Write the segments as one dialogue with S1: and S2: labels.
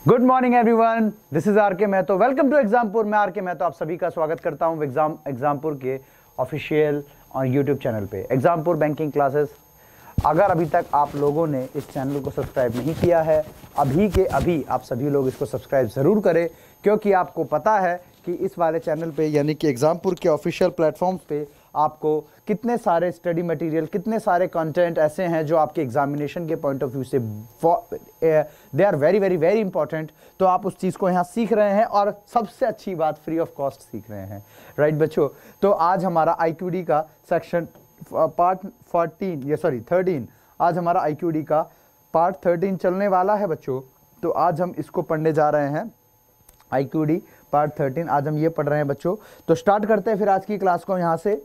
S1: Good morning everyone, this is R K Mahto. Welcome to Exampur. मैं are K Mahato आप सभी का स्वागत करता हूं एग्जामपुर के ऑफिशियल और यूट्यूब चैनल पे, एग्जामपुर बैंकिंग क्लासेस। अगर अभी तक आप लोगों ने इस चैनल को सब्सक्राइब नहीं किया है, अभी के अभी आप सभी लोग इसको सब्सक्राइब ज़रूर करें, क्योंकि आपको पता है कि इस वाले चैनल पे यानी कि एग्जामपुर के ऑफिशियल प्लेटफॉर्म्स पे आपको कितने सारे स्टडी मटेरियल, कितने सारे कंटेंट ऐसे हैं जो आपके एग्जामिनेशन के पॉइंट ऑफ व्यू से they are very very very important. तो आप उस चीज़ को यहाँ सीख रहे हैं और सबसे अच्छी बात, फ्री ऑफ कॉस्ट सीख रहे हैं। राइट बच्चों, तो आज हमारा IQD का सेक्शन पार्ट 13, आज हमारा IQD का पार्ट 13 चलने वाला है बच्चों। तो आज हम इसको पढ़ने जा रहे हैं, IQD पार्ट 13 आज हम ये पढ़ रहे हैं बच्चों। तो स्टार्ट करते हैं फिर आज की क्लास को यहाँ से।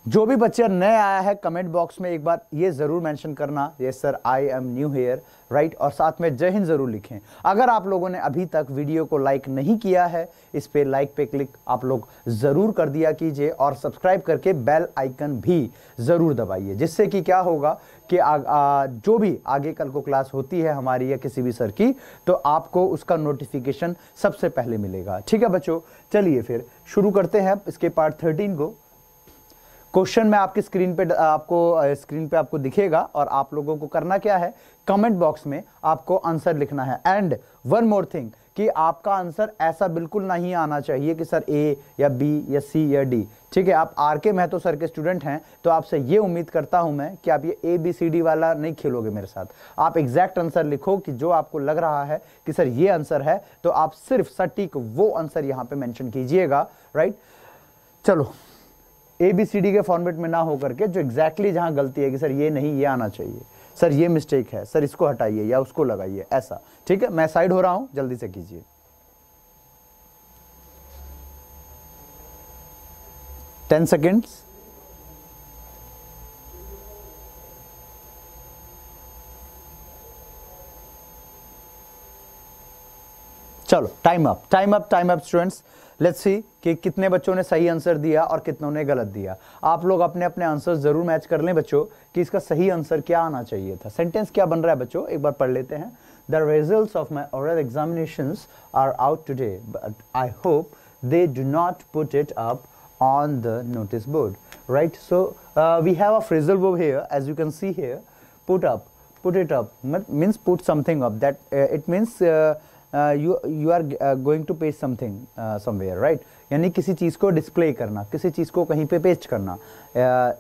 S1: जो भी बच्चा नए आया है, कमेंट बॉक्स में एक बार ये जरूर मेंशन करना, yes sir I am new here, right, और साथ में जय हिंद जरूर लिखें। अगर आप लोगों ने अभी तक वीडियो को लाइक नहीं किया है, इस पे लाइक पे क्लिक आप लोग जरूर कर दिया कीजिए और सब्सक्राइब करके बेल आइकन भी जरूर दबाइए, जिससे कि क्या होगा कि जो भी आगे कल को क्लास होती है हमारी या किसी भी सर की, तो आपको उसका नोटिफिकेशन सबसे पहले मिलेगा। ठीक है बच्चों, चलिए फिर शुरू करते हैं इसके पार्ट 13 को। क्वेश्चन में आपकी स्क्रीन पे आपको दिखेगा और आप लोगों को करना क्या है, कमेंट बॉक्स में आपको आंसर लिखना है। एंड वन मोर थिंग कि आपका आंसर ऐसा बिल्कुल नहीं आना चाहिए कि सर A या B या C या D। ठीक है, आप RK महतो सर के स्टूडेंट हैं, तो आपसे ये उम्मीद करता हूं मैं कि आप ये ABCD वाला नहीं खेलोगे मेरे साथ। आप एग्जैक्ट आंसर लिखो कि जो आपको लग रहा है कि सर ये आंसर है, तो आप सिर्फ सटीक वो आंसर यहाँ पे मेंशन कीजिएगा। राइट, चलो ABCD के फॉर्मेट में ना हो करके जो एग्जैक्टली जहां गलती है कि सर ये नहीं, ये आना चाहिए, सर ये मिस्टेक है, सर इसको हटाइए या उसको लगाइए, ऐसा। ठीक है, मैं साइड हो रहा हूं, जल्दी से कीजिए। Ten seconds. चलो time up students. Let's see कि कितने बच्चों ने सही आंसर दिया और कितनों ने गलत दिया। आप लोग अपने अपने आंसर जरूर मैच कर लें बच्चों कि इसका सही आंसर क्या आना चाहिए था। सेंटेंस क्या बन रहा है बच्चों, एक बार पढ़ लेते हैं। The results of my oral examinations are out today, but I hope they do not put it up on the notice board. Right, so we have a phrasal verb here, as you can see here. Put it up means put something up, that it means you are going to paste something somewhere, right? यानी किसी चीज को display करना, किसी चीज को कहीं पे पेस्ट करना,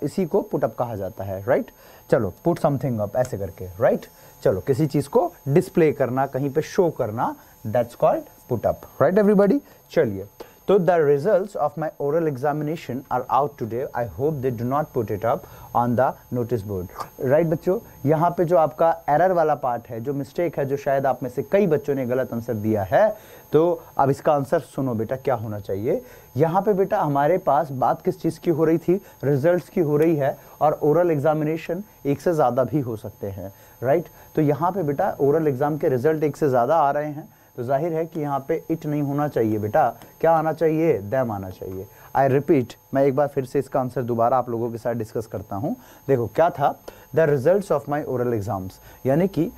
S1: इसी को पुट अप कहा जाता है। राइट, चलो पुट समथिंग अप ऐसे करके। राइट, चलो किसी चीज को डिस्प्ले करना, कहीं पे शो करना, that's called put up. Right everybody, चलिए। तो the results of my oral examination are out today, I hope they do not put it up on the notice board. राइट बच्चों, यहाँ पे जो आपका एरर वाला पार्ट है, जो मिस्टेक है, जो शायद आप में से कई बच्चों ने गलत आंसर दिया है, तो अब इसका आंसर सुनो बेटा, क्या होना चाहिए। यहाँ पे बेटा हमारे पास बात किस चीज़ की हो रही थी, रिजल्ट्स की हो रही है, और ओरल एग्जामिनेशन एक से ज़्यादा भी हो सकते हैं। राइट, तो यहाँ पे बेटा ओरल एग्जाम के रिजल्ट एक से ज़्यादा आ रहे हैं, तो जाहिर है कि यहाँ पे इट नहीं होना चाहिए बेटा, क्या आना चाहिए, दैम आना चाहिए। आई रिपीट, मैं एक बार फिर से इसका आंसर दोबारा आप लोगों के साथ डिस्कस करता हूँ। देखो क्या था, the results of my oral exams, यानी कि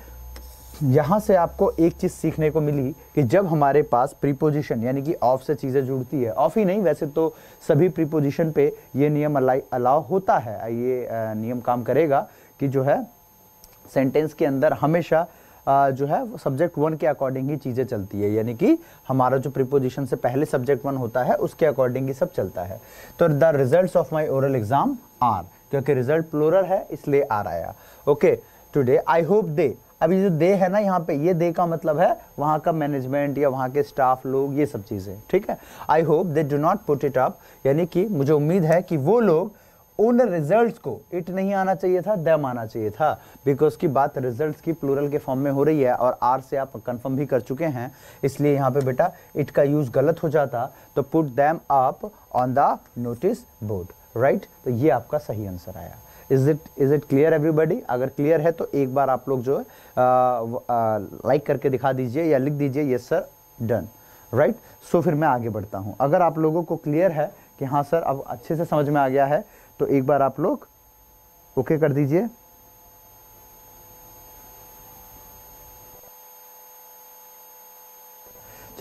S1: यहाँ से आपको एक चीज़ सीखने को मिली कि जब हमारे पास प्रीपोजिशन यानी कि ऑफ से चीज़ें जुड़ती है, ऑफ ही नहीं वैसे तो सभी प्रीपोजिशन पे ये नियम अलाउ होता है, ये नियम काम करेगा कि जो है सेंटेंस के अंदर हमेशा जो है सब्जेक्ट 1 के अकॉर्डिंग ही चीज़ें चलती है, यानी कि हमारा जो प्रीपोजिशन से पहले सब्जेक्ट 1 होता है उसके अकॉर्डिंग ही सब चलता है। तो the results of my oral exam are, क्योंकि रिजल्ट प्लूरल है इसलिए आर आया। Okay, today I hope they, अभी जो दे है ना यहाँ पे, ये दे का मतलब है वहाँ का मैनेजमेंट या वहाँ के स्टाफ लोग, ये सब चीज़ें। ठीक है, आई hope they do not put it up, यानी कि मुझे उम्मीद है कि वो लोग उन रिजल्ट्स को, इट नहीं आना चाहिए था, दैम आना चाहिए था, बिकॉज की बात रिजल्ट्स की प्लूरल के फॉर्म में हो रही है और आर से आप कंफर्म भी कर चुके हैं, इसलिए यहाँ पे बेटा इट का यूज गलत हो जाता, तो put them up on the notice board. Right, तो ये आपका सही आंसर आया। Is it clear everybody? अगर क्लियर है तो एक बार आप लोग जो है लाइक करके दिखा दीजिए या लिख दीजिए यस सर, डन। राइट, सो फिर मैं आगे बढ़ता हूँ। अगर आप लोगों को क्लियर है कि हाँ सर अब अच्छे से समझ में आ गया है, तो एक बार आप लोग ओके कर दीजिए।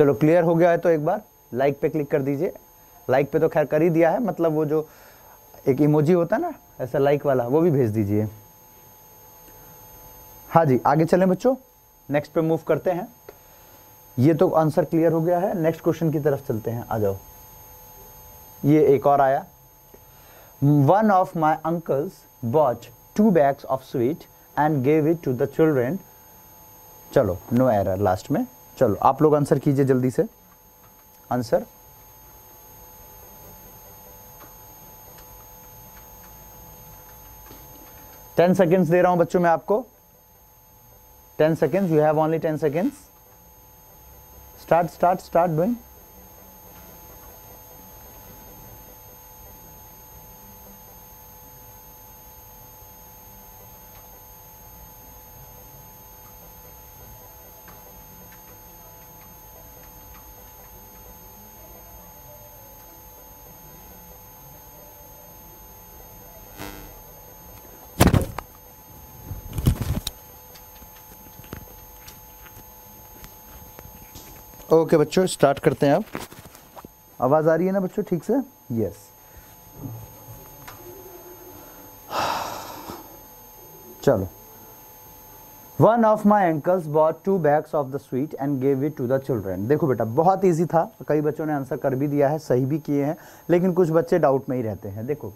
S1: चलो क्लियर हो गया है तो एक बार लाइक पे क्लिक कर दीजिए। लाइक पे तो खैर कर ही दिया है, मतलब वो जो एक इमोजी होता है ना ऐसा लाइक वाला, वो भी भेज दीजिए। हाँ जी, आगे चलें बच्चों, नेक्स्ट पे मूव करते हैं। ये तो आंसर क्लियर हो गया है, नेक्स्ट क्वेश्चन की तरफ चलते हैं, आ जाओ। ये एक और आया, one of my uncles bought 2 bags of sweet and gave it to the children. चलो नो एरर लास्ट में। चलो आप लोग आंसर कीजिए जल्दी से, आंसर। टेन सेकेंड्स दे रहा हूं बच्चों मैं आपको, 10 seconds, you have only 10 seconds. Start doing. Okay बच्चों, स्टार्ट करते हैं अब। आवाज आ रही है ना बच्चों ठीक से? यस। चलो, one of my uncles bought 2 bags of the sweet and gave it to the children. देखो बेटा बहुत इजी था, कई बच्चों ने आंसर कर भी दिया है, सही भी किए हैं, लेकिन कुछ बच्चे डाउट में ही रहते हैं। देखो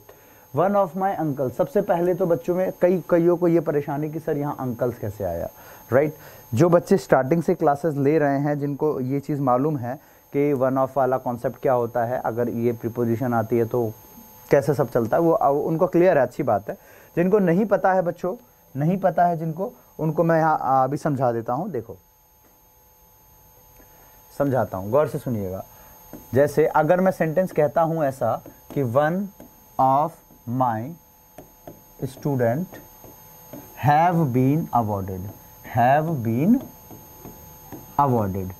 S1: वन ऑफ माई अंकल, सबसे पहले तो बच्चों में कईयों को ये परेशानी कि सर यहाँ अंकल्स कैसे आया, राइट। जो बच्चे स्टार्टिंग से क्लासेस ले रहे हैं, जिनको ये चीज़ मालूम है कि वन ऑफ वाला कॉन्सेप्ट क्या होता है, अगर ये प्रीपोजिशन आती है तो कैसे सब चलता है, वो उनको क्लियर है, अच्छी बात है। जिनको नहीं पता है बच्चों, नहीं पता है जिनको, उनको मैं यहाँ अभी समझा देता हूँ। देखो समझाता हूँ, गौर से सुनिएगा। जैसे अगर मैं सेंटेंस कहता हूँ ऐसा कि one of my student have been awarded, have been awarded,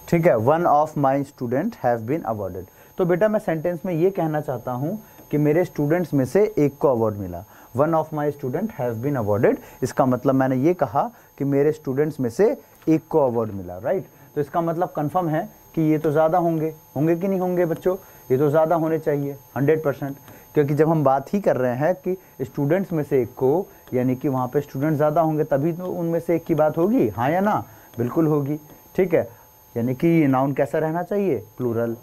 S1: ठीक है, one of my student have been awarded. तो बेटा मैं सेंटेंस में ये कहना चाहता हूं कि मेरे स्टूडेंट्स में से एक को अवार्ड मिला, one of my student have been awarded. इसका मतलब मैंने ये कहा कि मेरे स्टूडेंट्स में से एक को अवार्ड मिला, राइट। तो इसका मतलब कंफर्म है कि ये तो ज़्यादा होंगे, होंगे कि नहीं होंगे बच्चों? ये तो ज़्यादा होने चाहिए 100%, क्योंकि जब हम बात ही कर रहे हैं कि स्टूडेंट्स में से एक को, यानी कि वहाँ पे स्टूडेंट ज़्यादा होंगे, तभी तो उनमें से एक की बात होगी, हाँ या ना? बिल्कुल होगी, ठीक है। यानी कि ये नाउन कैसा रहना चाहिए? प्लूरल।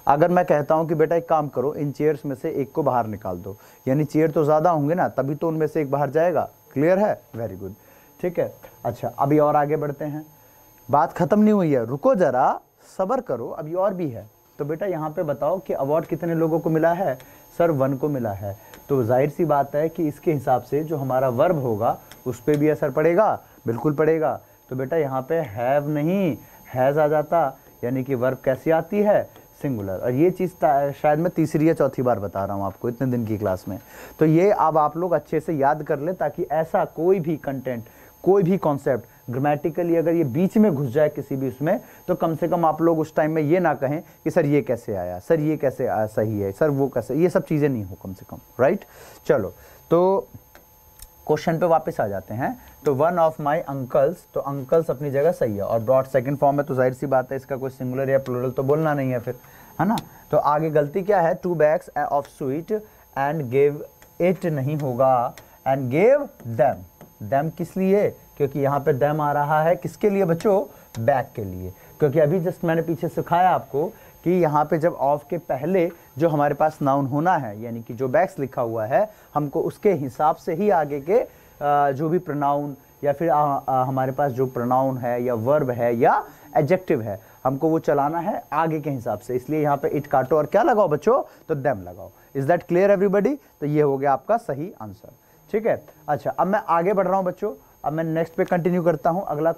S1: अगर मैं कहता हूँ कि बेटा एक काम करो, इन चेयर्स में से एक को बाहर निकाल दो, यानी चेयर तो ज़्यादा होंगे ना, तभी तो उनमें से एक बाहर जाएगा। क्लियर है? वेरी गुड, ठीक है। अच्छा अभी और आगे बढ़ते हैं, बात खत्म नहीं हुई है, रुको ज़रा, सब्र करो, अभी और भी है। तो बेटा यहाँ पे बताओ कि अवार्ड कितने लोगों को मिला है? सर 1 को मिला है। तो जाहिर सी बात है कि इसके हिसाब से जो हमारा वर्ब होगा उस पर भी असर पड़ेगा, बिल्कुल पड़ेगा। तो बेटा यहाँ पे हैव नहीं हैज़ आ जाता, यानी कि वर्ब कैसी आती है? सिंगुलर। और ये चीज़ शायद मैं तीसरी या चौथी बार बता रहा हूँ आपको इतने दिन की क्लास में। तो ये अब आप लोग अच्छे से याद कर लें, ताकि ऐसा कोई भी कंटेंट, कोई भी कॉन्सेप्ट ग्रामेटिकली अगर ये बीच में घुस जाए किसी भी उसमें, तो कम से कम आप लोग उस टाइम में ये ना कहें कि सर ये कैसे आया, सर ये कैसे आया, सही है, सर वो कैसे, ये सब चीज़ें नहीं हो कम से कम, राइट। चलो तो क्वेश्चन पे वापस आ जाते हैं। तो वन ऑफ माई अंकल्स, तो अंकल्स अपनी जगह सही है, और ब्रॉड सेकंड फॉर्म है, तो जाहिर सी बात है इसका कोई सिंगुलर या प्लूरल तो बोलना नहीं है फिर, है ना। तो आगे गलती क्या है? 2 bags of sweet and gave it नहीं होगा, एंड गेव देम। देम किस लिए? क्योंकि यहाँ पे देम आ रहा है किसके लिए बच्चों? बैग के लिए। क्योंकि अभी जस्ट मैंने पीछे सिखाया आपको कि यहाँ पे जब ऑफ के पहले जो हमारे पास नाउन होना है, यानी कि जो बैग्स लिखा हुआ है, हमको उसके हिसाब से ही आगे के जो भी प्रोनाउन या फिर हमारे पास जो प्रोनाउन है या वर्ब है या एडजेक्टिव है, हमको वो चलाना है आगे के हिसाब से। इसलिए यहाँ पे इट काटो और क्या लगाओ बच्चों? तो देम लगाओ। Is that clear everybody? तो ये हो गया आपका सही आंसर, ठीक है। अच्छा अब मैं आगे बढ़ रहा हूँ बच्चों, अब मैं नेक्स्ट पे कंटिन्यू करता हूँ। अगला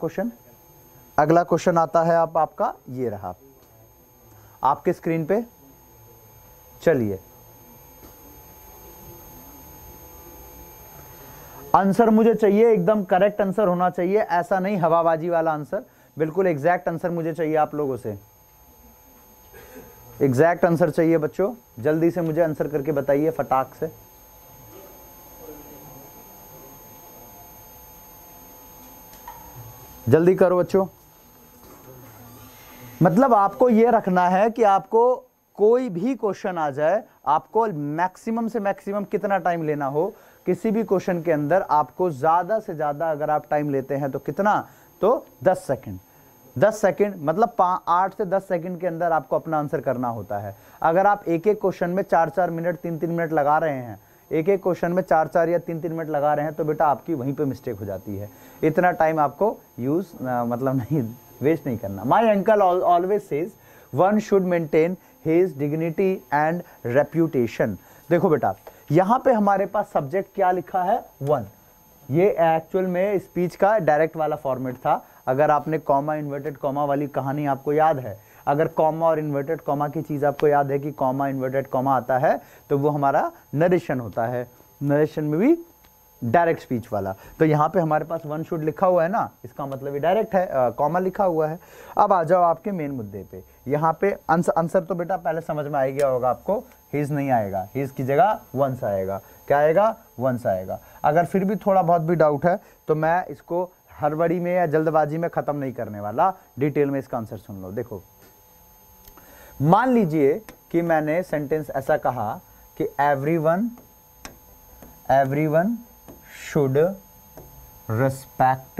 S1: क्वेश्चन आता है अब आपका, ये रहा आपके स्क्रीन पे। चलिए आंसर मुझे चाहिए, एकदम करेक्ट आंसर होना चाहिए, ऐसा नहीं हवाबाजी वाला आंसर, बिल्कुल एग्जैक्ट आंसर मुझे चाहिए आप लोगों से। एग्जैक्ट आंसर चाहिए बच्चों, जल्दी से मुझे आंसर करके बताइए फटाक से। जल्दी करो बच्चों, मतलब आपको ये रखना है कि आपको कोई भी क्वेश्चन आ जाए, आपको मैक्सिमम से मैक्सिमम कितना टाइम लेना हो किसी भी क्वेश्चन के अंदर, आपको ज्यादा से ज्यादा अगर आप टाइम लेते हैं तो कितना, तो 10 सेकंड। 10 सेकंड मतलब 8 से 10 सेकंड के अंदर आपको अपना आंसर करना होता है। अगर आप एक एक क्वेश्चन में 4-4 मिनट 3-3 मिनट लगा रहे हैं, एक एक क्वेश्चन में 4-4 या 3-3 मिनट लगा रहे हैं, तो बेटा आपकी वहीं पे मिस्टेक हो जाती है। इतना टाइम आपको यूज मतलब नहीं वेस्ट नहीं करना। My uncle always says one should maintain his dignity and reputation. देखो बेटा यहां पे हमारे पास सब्जेक्ट क्या लिखा है, वन। ये एक्चुअल में स्पीच का डायरेक्ट वाला फॉर्मेट था। अगर आपने कॉमा इन्वर्टेड कॉमा वाली कहानी आपको याद है, अगर कॉमा और इन्वर्टेड कॉमा की चीज आपको याद है कि कॉमा इन्वर्टेड कॉमा आता है तो वो हमारा नरेशन होता है, नरेशन में भी डायरेक्ट स्पीच वाला। तो यहाँ पे हमारे पास वन शुड लिखा हुआ है ना, इसका मतलब ये डायरेक्ट है, कॉमा लिखा हुआ है। अब आ जाओ आपके मेन मुद्दे पे। यहाँ पे आंसर तो बेटा पहले समझ में आ गया होगा आपको, हिज नहीं आएगा, हिज की जगह वंस आएगा। क्या आएगा, वंस आएगा। अगर फिर भी थोड़ा बहुत भी डाउट है तो मैं इसको हड़बड़ी में या जल्दबाजी में खत्म नहीं करने वाला, डिटेल में इसका आंसर सुन लो। देखो मान लीजिए कि मैंने सेंटेंस ऐसा कहा कि everyone should respect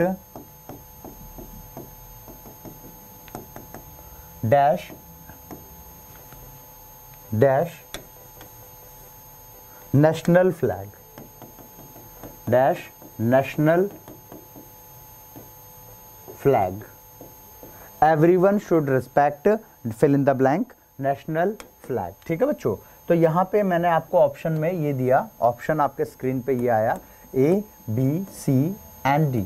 S1: dash national flag dash national flag। everyone should respect fill in the blank national flag। ठीक है बच्चों, तो यहां पे मैंने आपको ऑप्शन में ये दिया, ऑप्शन आपके स्क्रीन पे ये आया A, B, C and D,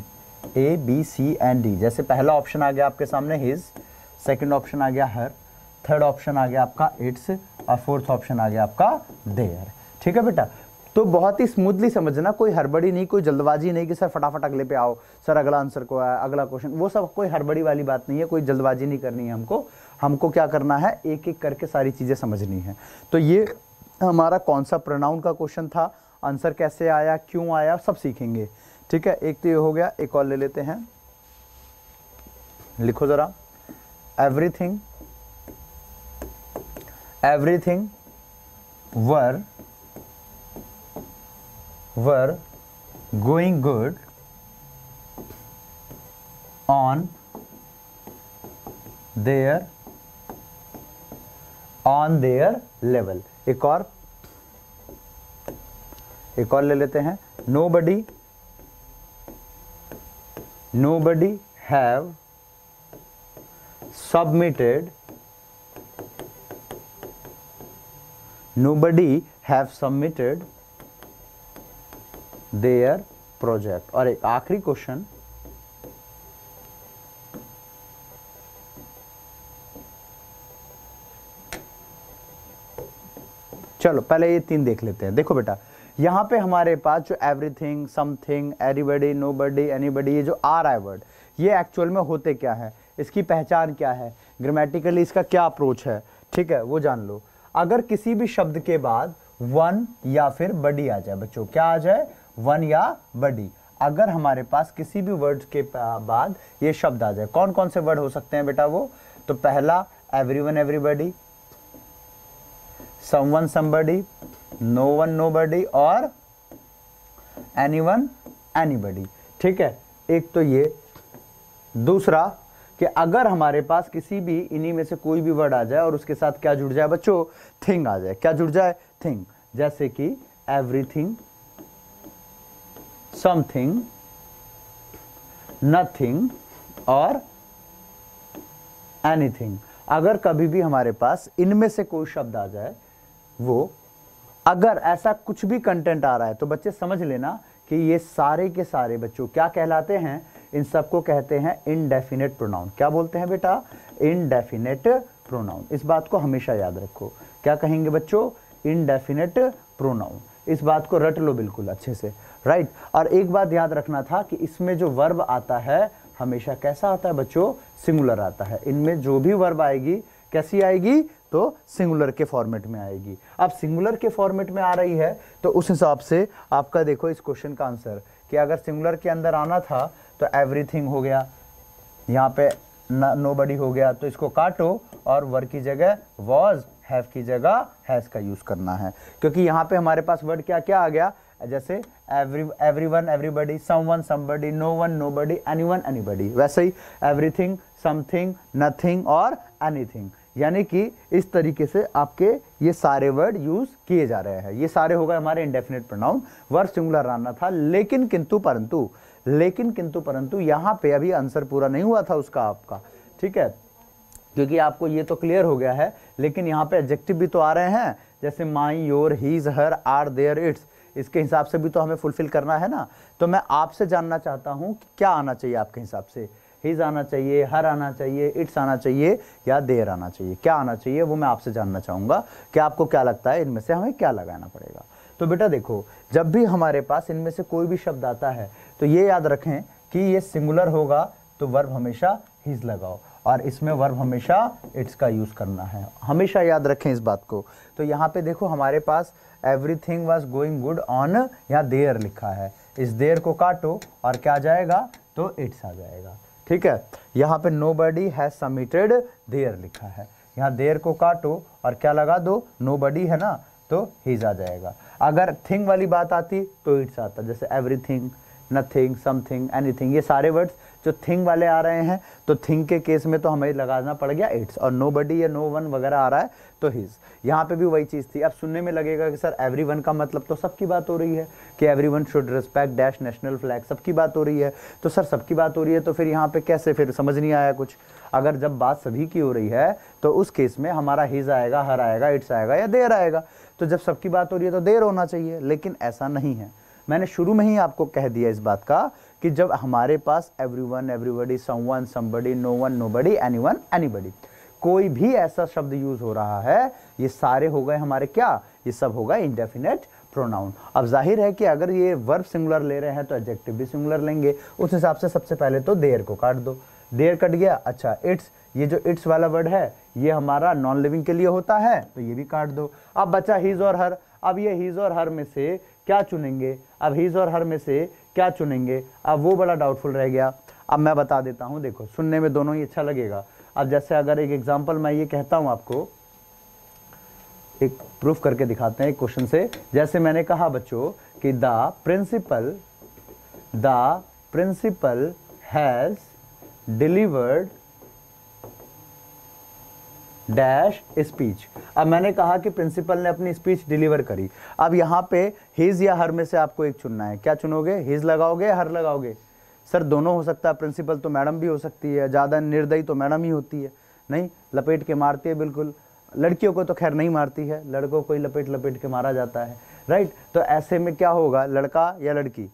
S1: A, B, C and D। जैसे पहला ऑप्शन आ गया आपके सामने हिज, सेकंड ऑप्शन आ गया हर, थर्ड ऑप्शन आ गया आपका इट्स और फोर्थ ऑप्शन आ गया आपका देयर। ठीक है बेटा, तो बहुत ही स्मूथली समझना, कोई हड़बड़ी नहीं, कोई जल्दबाजी नहीं कि सर फटाफट अगले पे आओ, सर अगला आंसर को है, अगला क्वेश्चन, वो सब कोई हड़बड़ी वाली बात नहीं है, कोई जल्दबाजी नहीं करनी है हमको क्या करना है, एक एक करके सारी चीजें समझनी है। तो ये हमारा कौन सा प्रोनाउन का क्वेश्चन था, आंसर कैसे आया, क्यों आया, सब सीखेंगे। ठीक है, एक तो ये हो गया, एक और ले लेते हैं, लिखो जरा। Everything were going good on their level. एक और ले लेते हैं। nobody have submitted their project। और एक आखिरी क्वेश्चन, चलो पहले ये 3 देख लेते हैं। देखो बेटा यहां पे हमारे पास जो everything, something, everybody, nobody, anybody, ये जो आ रहा है वर्ड, ये एक्चुअल में होते क्या है, इसकी पहचान क्या है, ग्रामेटिकली इसका क्या अप्रोच है, ठीक है, वो जान लो। अगर किसी भी शब्द के बाद वन या फिर बडी आ जाए बच्चों, क्या आ जाए, वन या बडी, अगर हमारे पास किसी भी वर्ड के बाद ये शब्द आ जाए, कौन कौन से वर्ड हो सकते हैं बेटा वो, तो पहला everyone everybody, someone somebody, no one nobody और एनीवन एनीबडी। ठीक है, एक तो ये। दूसरा कि अगर हमारे पास किसी भी इन्हीं में से कोई भी वर्ड आ जाए और उसके साथ क्या जुड़ जाए बच्चों, थिंग आ जाए। क्या जुड़ जाए, थिंग। जैसे कि एवरीथिंग, समथिंग, नथिंग और एनीथिंग। अगर कभी भी हमारे पास इनमें से कोई शब्द आ जाए, वो अगर ऐसा कुछ भी कंटेंट आ रहा है तो बच्चे समझ लेना कि ये सारे के सारे बच्चों क्या कहलाते हैं, इन सबको कहते हैं इनडेफिनेट प्रोनाउन। क्या बोलते हैं बेटा, इनडेफिनेट प्रोनाउन। इस बात को हमेशा याद रखो। क्या कहेंगे बच्चों, इनडेफिनेट प्रोनाउन। इस बात को रट लो बिल्कुल अच्छे से, राइट। और एक बात याद रखना था कि इसमें जो वर्ब आता है हमेशा कैसा आता है बच्चों, सिंगुलर आता है। इनमें जो भी वर्ब आएगी कैसी आएगी, तो सिंगुलर के फॉर्मेट में आएगी। अब सिंगुलर के फॉर्मेट में आ रही है तो उस हिसाब से आपका देखो इस क्वेश्चन का आंसर कि अगर सिंगुलर के अंदर आना था तो एवरीथिंग हो गया, यहाँ पे नोबडी हो गया, तो इसको काटो और वर की जगह वॉज, हैव की जगह हैज का यूज करना है, क्योंकि यहाँ पे हमारे पास वर्ड क्या क्या आ गया, जैसे everyone everybody, someone somebody, no one nobody, anyone anybody, वैसे ही एवरीथिंग समथिंग नथिंग और एनीथिंग, यानी कि इस तरीके से आपके ये सारे वर्ड यूज किए जा रहे हैं। ये सारे हो गए हमारे इंडेफिनिट प्रोनाउन, वर्ब सिंगुलर आना था, लेकिन किंतु परंतु यहाँ पे अभी आंसर पूरा नहीं हुआ था उसका आपका, ठीक है, क्योंकि आपको ये तो क्लियर हो गया है, लेकिन यहाँ पे एडजेक्टिव भी तो आ रहे हैं, जैसे my, your, his, her, our, their, its, इसके हिसाब से भी तो हमें फुलफिल करना है ना। तो मैं आपसे जानना चाहता हूँ कि क्या आना चाहिए आपके हिसाब से, हीज आना चाहिए, हर आना चाहिए, इट्स आना चाहिए या देयर आना चाहिए, क्या आना चाहिए, वो मैं आपसे जानना चाहूँगा कि आपको क्या लगता है इनमें से हमें क्या लगाना पड़ेगा। तो बेटा देखो, जब भी हमारे पास इनमें से कोई भी शब्द आता है तो ये याद रखें कि ये सिंगुलर होगा तो वर्ब हमेशा हीज लगाओ, और इसमें वर्ब हमेशा इट्स का यूज करना है, हमेशा याद रखें इस बात को। तो यहाँ पे देखो हमारे पास everything was going good on, यहाँ देयर लिखा है, इस देयर को काटो और क्या आ जाएगा, तो इट्स आ जाएगा, ठीक है। यहाँ पे नोबडी हैज सबमिटेड देयर लिखा है, यहाँ देयर को काटो और क्या लगा दो, नोबडी है ना, तो हीज आ जाएगा। अगर थिंग वाली बात आती तो इट्स आता, जैसे एवरीथिंग, नथिंग, समथिंग, एनीथिंग, ये सारे वर्ड्स जो थिंग वाले आ रहे हैं, तो थिंग के केस में तो हमें लगाना पड़ गया इट्स, और नोबडी या नो वन वगैरह आ रहा है तो हिज। यहाँ पे भी वही चीज़ थी। अब सुनने में लगेगा कि सर एवरीवन का मतलब तो सबकी बात हो रही है कि everyone should respect dash national flag, सबकी बात हो रही है, तो सर सबकी बात हो रही है तो फिर यहाँ पे कैसे, फिर समझ नहीं आया कुछ। अगर जब बात सभी की हो रही है तो उस केस में हमारा हिज आएगा, हर आएगा, इट्स आएगा या देयर आएगा। तो जब सबकी बात हो रही है तो देयर होना चाहिए, लेकिन ऐसा नहीं है। मैंने शुरू में ही आपको कह दिया इस बात का कि जब हमारे पास everyone, everybody, someone, somebody, no one, nobody, anyone, anybody, कोई भी ऐसा शब्द यूज हो रहा है, ये सारे हो गए हमारे क्या, ये सब होगा इंडेफिनेट प्रोनाउन। अब जाहिर है कि अगर ये वर्ब सिंगुलर ले रहे हैं तो एडजेक्टिव भी सिंगुलर लेंगे, उस हिसाब से सबसे पहले तो देयर को काट दो, देयर कट गया। अच्छा इट्स, ये जो इट्स वाला वर्ड है ये हमारा नॉन लिविंग के लिए होता है तो ये भी काट दो। अब बचा हीज और हर, अब ये हीज और हर में से क्या चुनेंगे, अब हीज और हर में से क्या चुनेंगे, अब वो बड़ा डाउटफुल रह गया। अब मैं बता देता हूँ, देखो सुनने में दोनों ही अच्छा लगेगा। अब जैसे अगर एक एग्जांपल मैं ये कहता हूँ आपको, एक प्रूफ करके दिखाते हैं एक क्वेश्चन से। जैसे मैंने कहा बच्चों कि the principal has delivered dash speech. अब मैंने कहा कि प्रिंसिपल ने अपनी स्पीच डिलीवर करी। अब यहाँ पे हिज या हर में से आपको एक चुनना है, क्या चुनोगे, हिज लगाओगे, हर लगाओगे? सर दोनों हो सकता है, प्रिंसिपल तो मैडम भी हो सकती है, ज़्यादा निर्दयी तो मैडम ही होती है, नहीं लपेट के मारती है बिल्कुल। लड़कियों को तो खैर नहीं मारती है, लड़कों को ही लपेट के मारा जाता है, राइट। तो ऐसे में क्या होगा, लड़का या लड़की,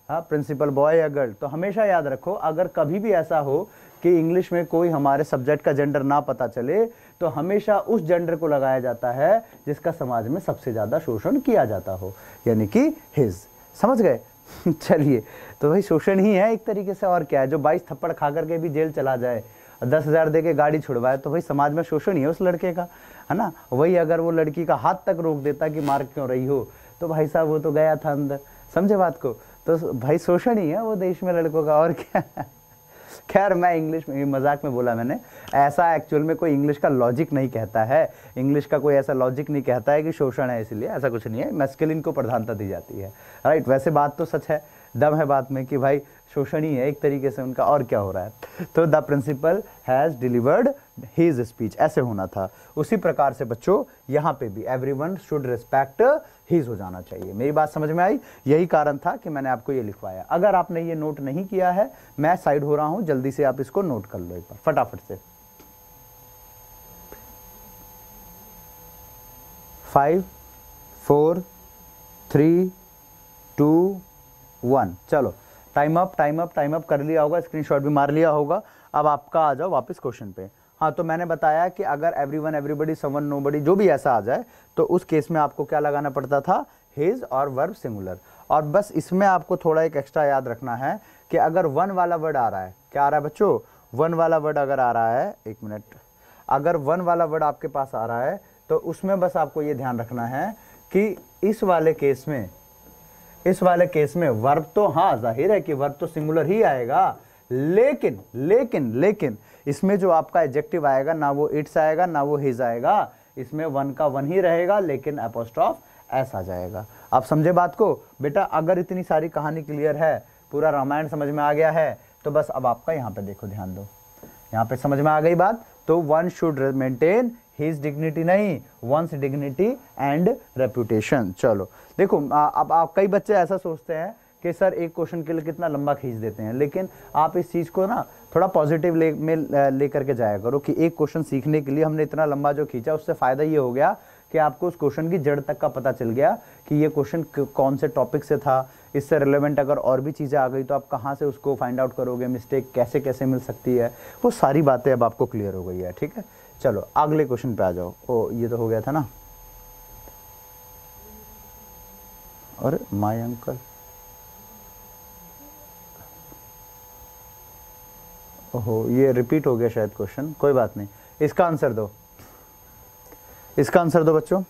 S1: हाँ प्रिंसिपल बॉय या गर्ल। तो हमेशा याद रखो, अगर कभी भी ऐसा हो कि इंग्लिश में कोई हमारे सब्जेक्ट का जेंडर ना पता चले तो हमेशा उस जेंडर को लगाया जाता है जिसका समाज में सबसे ज़्यादा शोषण किया जाता हो, यानी कि हिज। समझ गए? चलिए, तो भाई शोषण ही है एक तरीके से, और क्या है। जो 22 थप्पड़ खा करके भी जेल चला जाए और 10,000 दे के गाड़ी छुड़वाए तो भाई समाज में शोषण ही है उस लड़के का, है ना। वही अगर वो लड़की का हाथ तक रोक देता कि मार क्यों रही हो, तो भाई साहब वो तो गया था अंदर, समझे बात को। तो भाई शोषण ही है वो देश में लड़कों का, और क्या। खैर मैं इंग्लिश में मजाक में बोला मैंने, ऐसा एक्चुअल में कोई इंग्लिश का लॉजिक नहीं कहता है, इंग्लिश का कोई ऐसा लॉजिक नहीं कहता है कि शोषण है, इसलिए ऐसा कुछ नहीं है, मैस्कुलिन को प्रधानता दी जाती है, राइट। वैसे बात तो सच है, दम है बात में कि भाई शोषण ही है एक तरीके से उनका, और क्या हो रहा है। तो the principal has delivered his speech, ऐसे होना था। उसी प्रकार से बच्चों यहाँ पे भी एवरीवन शुड रिस्पेक्ट हिज हो जाना चाहिए। मेरी बात समझ में आई? यही कारण था कि मैंने आपको ये लिखवाया। अगर आपने ये नोट नहीं किया है, मैं साइड हो रहा हूं, जल्दी से आप इसको नोट कर लो एक बार फटाफट से। 5 4 3 2 1 चलो टाइम अप कर लिया होगा, स्क्रीनशॉट भी मार लिया होगा। अब आपका आ जाओ वापस क्वेश्चन पे। हाँ, तो मैंने बताया कि अगर एवरीवन, एवरीबडी, समवन, नोबडी, जो भी ऐसा आ जाए तो उस केस में आपको क्या लगाना पड़ता था, हिज और वर्ब सिंगुलर। और बस इसमें आपको थोड़ा एक एक्स्ट्रा याद रखना है कि अगर वन वाला वर्ड आ रहा है, क्या आ रहा है बच्चों, वन वाला वर्ड अगर आ रहा है, एक मिनट, अगर वन वाला वर्ड आपके पास आ रहा है तो उसमें बस आपको ये ध्यान रखना है कि इस वाले केस में वर्ब तो, हाँ जाहिर है कि वर्ब तो सिंगुलर ही आएगा, लेकिन लेकिन लेकिन इसमें जो आपका एडजेक्टिव आएगा ना वो इट्स आएगा ना वो हिज आएगा, इसमें वन का वन ही रहेगा लेकिन अपोस्ट्रोफ एस आ जाएगा। आप समझे बात को बेटा? अगर इतनी सारी कहानी क्लियर है, पूरा रामायण समझ में आ गया है, तो बस अब आपका यहाँ पे देखो, ध्यान दो, यहाँ पे समझ में आ गई बात। तो one should maintain his dignity नहीं, वंस डिग्निटी एंड रेपुटेशन। चलो देखो, अब आप कई बच्चे ऐसा सोचते हैं कि सर एक क्वेश्चन के लिए कितना लंबा खींच देते हैं, लेकिन आप इस चीज़ को ना थोड़ा पॉजिटिव लेकर के जाया करो कि एक क्वेश्चन सीखने के लिए हमने इतना लंबा जो खींचा, उससे फ़ायदा ये हो गया कि आपको उस क्वेश्चन की जड़ तक का पता चल गया कि ये क्वेश्चन कौन से टॉपिक से था, इससे रिलेवेंट अगर और भी चीज़ें आ गई तो आप कहाँ से उसको फाइंड आउट करोगे, मिस्टेक कैसे कैसे मिल सकती है, वो सारी बातें अब आपको क्लियर हो गई है। ठीक है, चलो अगले क्वेश्चन पे आ जाओ। ओ ये तो हो गया था ना, और माय अंकल, ओहो ये रिपीट हो गया शायद क्वेश्चन, कोई बात नहीं, इसका आंसर दो, इसका आंसर दो बच्चों।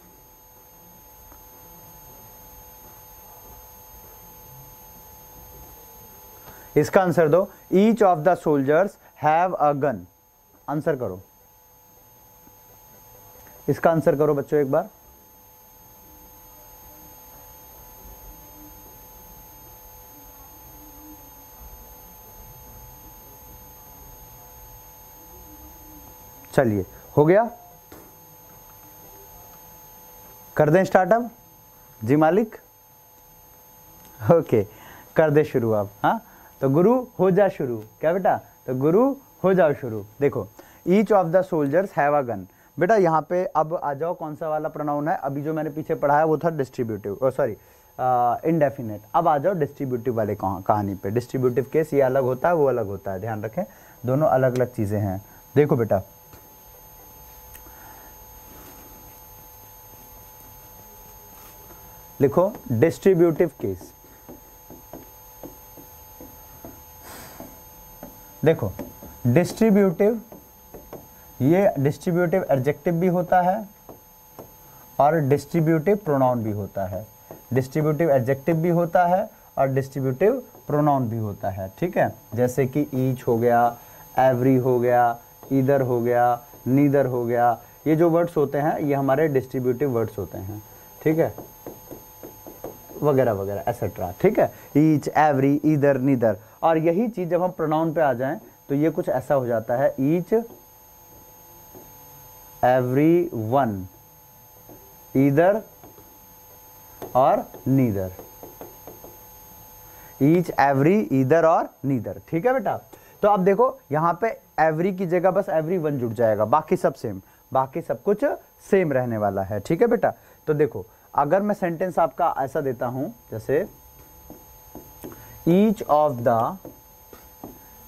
S1: इसका आंसर दो। Each of the soldiers have a gun. Answer करो, इसका आंसर करो बच्चों एक बार। चलिए हो गया, कर दें स्टार्ट अब जी मालिक? ओके कर दे शुरू अब। हाँ तो गुरु हो जा शुरू, क्या बेटा? तो गुरु हो जाओ शुरू। देखो each of the soldiers have a gun. बेटा यहाँ पे अब आ जाओ, कौन सा वाला प्रोनाउन है? अभी जो मैंने पीछे पढ़ाया वो था डिस्ट्रीब्यूटिव, सॉरी इनडेफिनेट। अब आ जाओ डिस्ट्रीब्यूटिव वाले कहानी पे। डिस्ट्रीब्यूटिव केस ये अलग होता है, वो अलग होता है, ध्यान रखें, दोनों अलग अलग चीजें हैं। देखो बेटा, लिखो डिस्ट्रीब्यूटिव केस। देखो डिस्ट्रीब्यूटिव, ये डिस्ट्रीब्यूटिव एडजेक्टिव भी होता है और डिस्ट्रीब्यूटिव प्रोनाउन भी होता है। डिस्ट्रीब्यूटिव एडजेक्टिव भी होता है और डिस्ट्रीब्यूटिव प्रोनाउन भी होता है। ठीक है, जैसे कि ईच हो गया, एवरी हो गया, ईदर हो गया, नीदर हो गया, ये जो वर्ड्स होते हैं ये हमारे डिस्ट्रीब्यूटिव वर्ड्स होते हैं। ठीक है, वगैरह वगैरह एसेट्रा। ठीक है, ईच, एवरी, ईदर, नीदर। और यही चीज जब हम प्रोनाउन पे आ जाएं तो ये कुछ ऐसा हो जाता है, ईच, एवरी वन, ईदर और नीदर। ईच, एवरी, ईदर और नीदर। ठीक है बेटा, तो अब देखो यहाँ पे एवरी की जगह बस एवरी वन जुड़ जाएगा, बाकी सब सेम, बाकी सब कुछ सेम रहने वाला है। ठीक है बेटा, तो देखो अगर मैं सेंटेंस आपका ऐसा देता हूं, जैसे each of the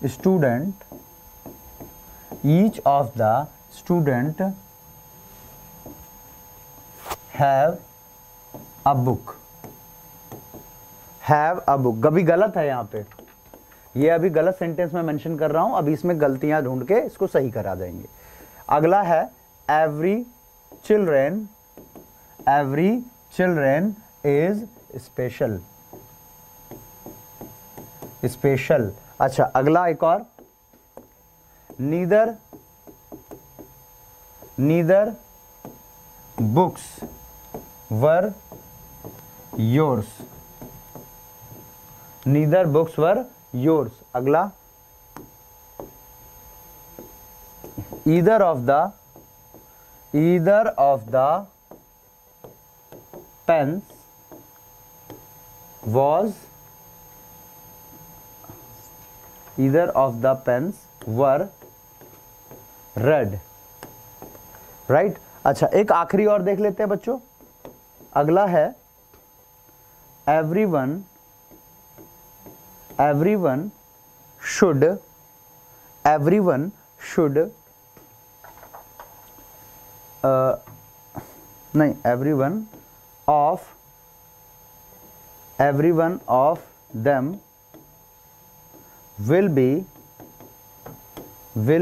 S1: student, each of the student have a book, have a book. अभी गलत है यहाँ पे, ये अभी गलत सेंटेंस में मेंशन कर रहा हूं, अभी इसमें गलतियां ढूंढ के इसको सही करा देंगे। अगला है every children, every children is special, special। अच्छा अगला एक और, neither books were yours, neither books were yours। अगला either of the pens was, either of the pens were red, right। अच्छा एक आखिरी और देख लेते हैं बच्चों। अगला है everyone should नहीं, every one of them will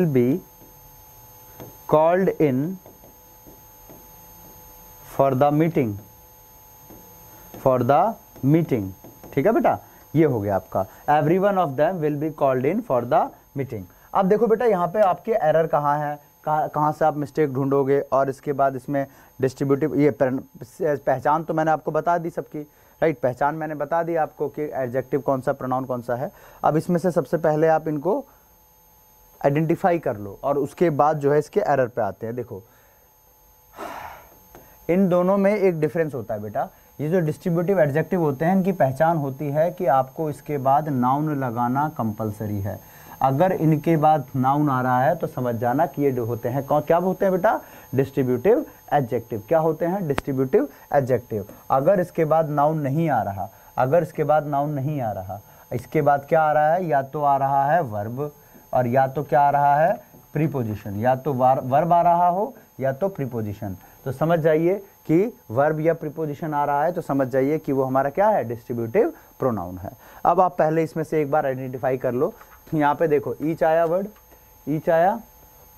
S1: be called in for the meeting, ठीक है बेटा, ये हो गया आपका, everyone of them will be called in for the meeting. अब देखो बेटा यहाँ पे आपके एरर कहाँ है, कहाँ से आप मिस्टेक ढूंढोगे, और इसके बाद इसमें डिस्ट्रीब्यूटिव, ये पहचान तो मैंने आपको बता दी सबकी, राइट, पहचान मैंने बता दी आपको कि एडजेक्टिव कौन सा, प्रोनाउन कौन सा है। अब इसमें से सबसे पहले आप इनको आइडेंटिफाई कर लो और उसके बाद जो है इसके एरर पे आते हैं। देखो इन दोनों में एक डिफरेंस होता है बेटा, ये जो डिस्ट्रीब्यूटिव एडजेक्टिव होते हैं इनकी पहचान होती है कि आपको इसके बाद नाउन लगाना कंपलसरी है। अगर इनके बाद नाउन आ रहा है तो समझ जाना कि ये जो होते हैं क्या होते हैं बेटा, डिस्ट्रीब्यूटिव एडजेक्टिव। क्या होते हैं, डिस्ट्रीब्यूटिव एडजेक्टिव। अगर इसके बाद नाउन नहीं आ रहा, अगर इसके बाद नाउन नहीं आ रहा, इसके बाद क्या आ रहा है, या तो आ रहा है वर्ब और या तो क्या आ रहा है, प्रीपोजिशन, या तो वर्ब आ रहा हो या तो प्रीपोजिशन, तो समझ जाइए कि वर्ब या प्रीपोजिशन आ रहा है तो समझ जाइए कि वो हमारा क्या है, डिस्ट्रीब्यूटिव प्रोनाउन है। अब आप पहले इसमें से एक बार आइडेंटिफाई कर लो। यहाँ पे देखो ईच आया वर्ड, ईच आया,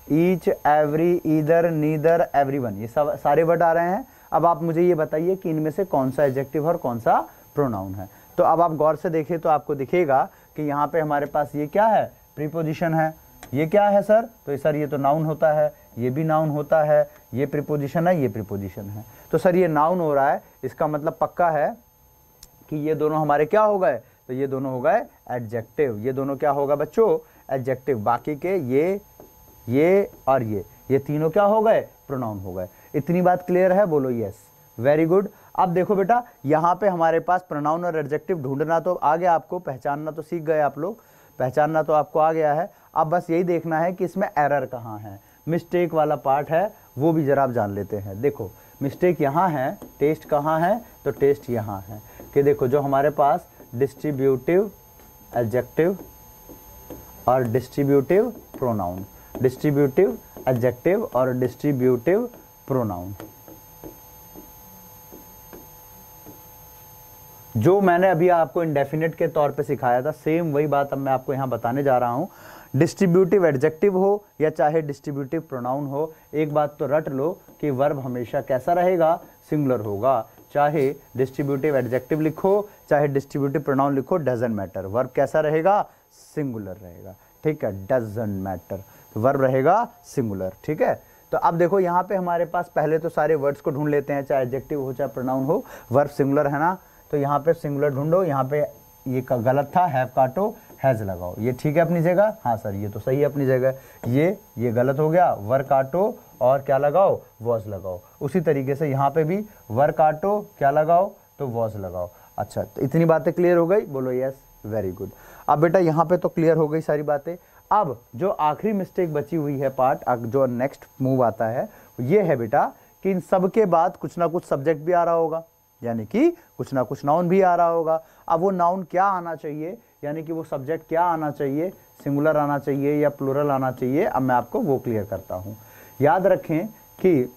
S1: each, every, either, neither, everyone, ये सब सारे वर्ड आ रहे हैं। अब आप मुझे ये बताइए कि इनमें से कौन सा एडजेक्टिव और कौन सा प्रोनाउन है। तो अब आप गौर से देखें तो आपको दिखेगा कि यहाँ पे हमारे पास ये क्या है, प्रीपोजिशन है। ये क्या है सर, तो सर ये तो नाउन होता है, ये भी नाउन होता है, ये प्रीपोजिशन है, ये प्रीपोजिशन है। तो सर ये नाउन हो रहा है, इसका मतलब पक्का है कि ये दोनों हमारे क्या हो गए, तो ये दोनों हो गए एडजेक्टिव। ये दोनों क्या होगा बच्चों, एडजेक्टिव। बाकी के ये और ये तीनों क्या हो गए, प्रोनाउन हो गए। इतनी बात क्लियर है, बोलो यस, वेरी गुड। अब देखो बेटा यहाँ पे हमारे पास प्रोनाउन और एडजेक्टिव ढूंढना तो आ गया आपको, पहचानना तो सीख गए आप लोग, पहचानना तो आपको आ गया है। अब बस यही देखना है कि इसमें एरर कहाँ है, मिस्टेक वाला पार्ट है वो भी जरा आप जान लेते हैं। देखो मिस्टेक यहाँ है, टेस्ट कहाँ है, तो टेस्ट यहाँ है कि देखो जो हमारे पास डिस्ट्रीब्यूटिव एडजेक्टिव और डिस्ट्रीब्यूटिव प्रोनाउन, डिस्ट्रीब्यूटिव एडजेक्टिव और डिस्ट्रीब्यूटिव प्रोनाउन, जो मैंने अभी आपको इंडेफिनिट के तौर पे सिखाया था, सेम वही बात अब मैं आपको यहाँ बताने जा रहा हूँ। डिस्ट्रीब्यूटिव एडजेक्टिव हो या चाहे डिस्ट्रीब्यूटिव प्रोनाउन हो, एक बात तो रट लो कि वर्ब हमेशा कैसा रहेगा, सिंगुलर होगा। चाहे डिस्ट्रीब्यूटिव एडजेक्टिव लिखो चाहे डिस्ट्रीब्यूटिव प्रोनाउन लिखो, डजंट मैटर, वर्ब कैसा रहेगा, सिंगुलर रहेगा, ठीक है, डजंट मैटर, वर्ब रहेगा सिंगुलर, ठीक है। तो अब देखो यहाँ पे हमारे पास पहले तो सारे वर्ड्स को ढूंढ लेते हैं, चाहे एडजेक्टिव हो चाहे प्रोनाउन हो, वर्ब सिंगुलर है ना, तो यहाँ पे सिंगुलर ढूंढो। यहाँ पे ये गलत था, हैव काटो, हैज लगाओ, ये ठीक है अपनी जगह, हाँ सर ये तो सही है अपनी जगह। ये गलत हो गया, वर काटो और क्या लगाओ, वॉज लगाओ। उसी तरीके से यहाँ पे भी वर काटो, क्या लगाओ, तो वॉज लगाओ। अच्छा, तो इतनी बातें क्लियर हो गई, बोलो यस, वेरी गुड। अब बेटा यहाँ पे तो क्लियर हो गई सारी बातें। अब जो आखिरी मिस्टेक बची हुई है पार्ट, जो नेक्स्ट मूव आता है, ये है बेटा कि इन सब के बाद कुछ ना कुछ सब्जेक्ट भी आ रहा होगा, यानी कि कुछ ना कुछ नाउन भी आ रहा होगा। अब वो नाउन क्या आना चाहिए, यानी कि वो सब्जेक्ट क्या आना चाहिए, सिंगुलर आना चाहिए या प्लूरल आना चाहिए, अब मैं आपको वो क्लियर करता हूं। याद रखें कि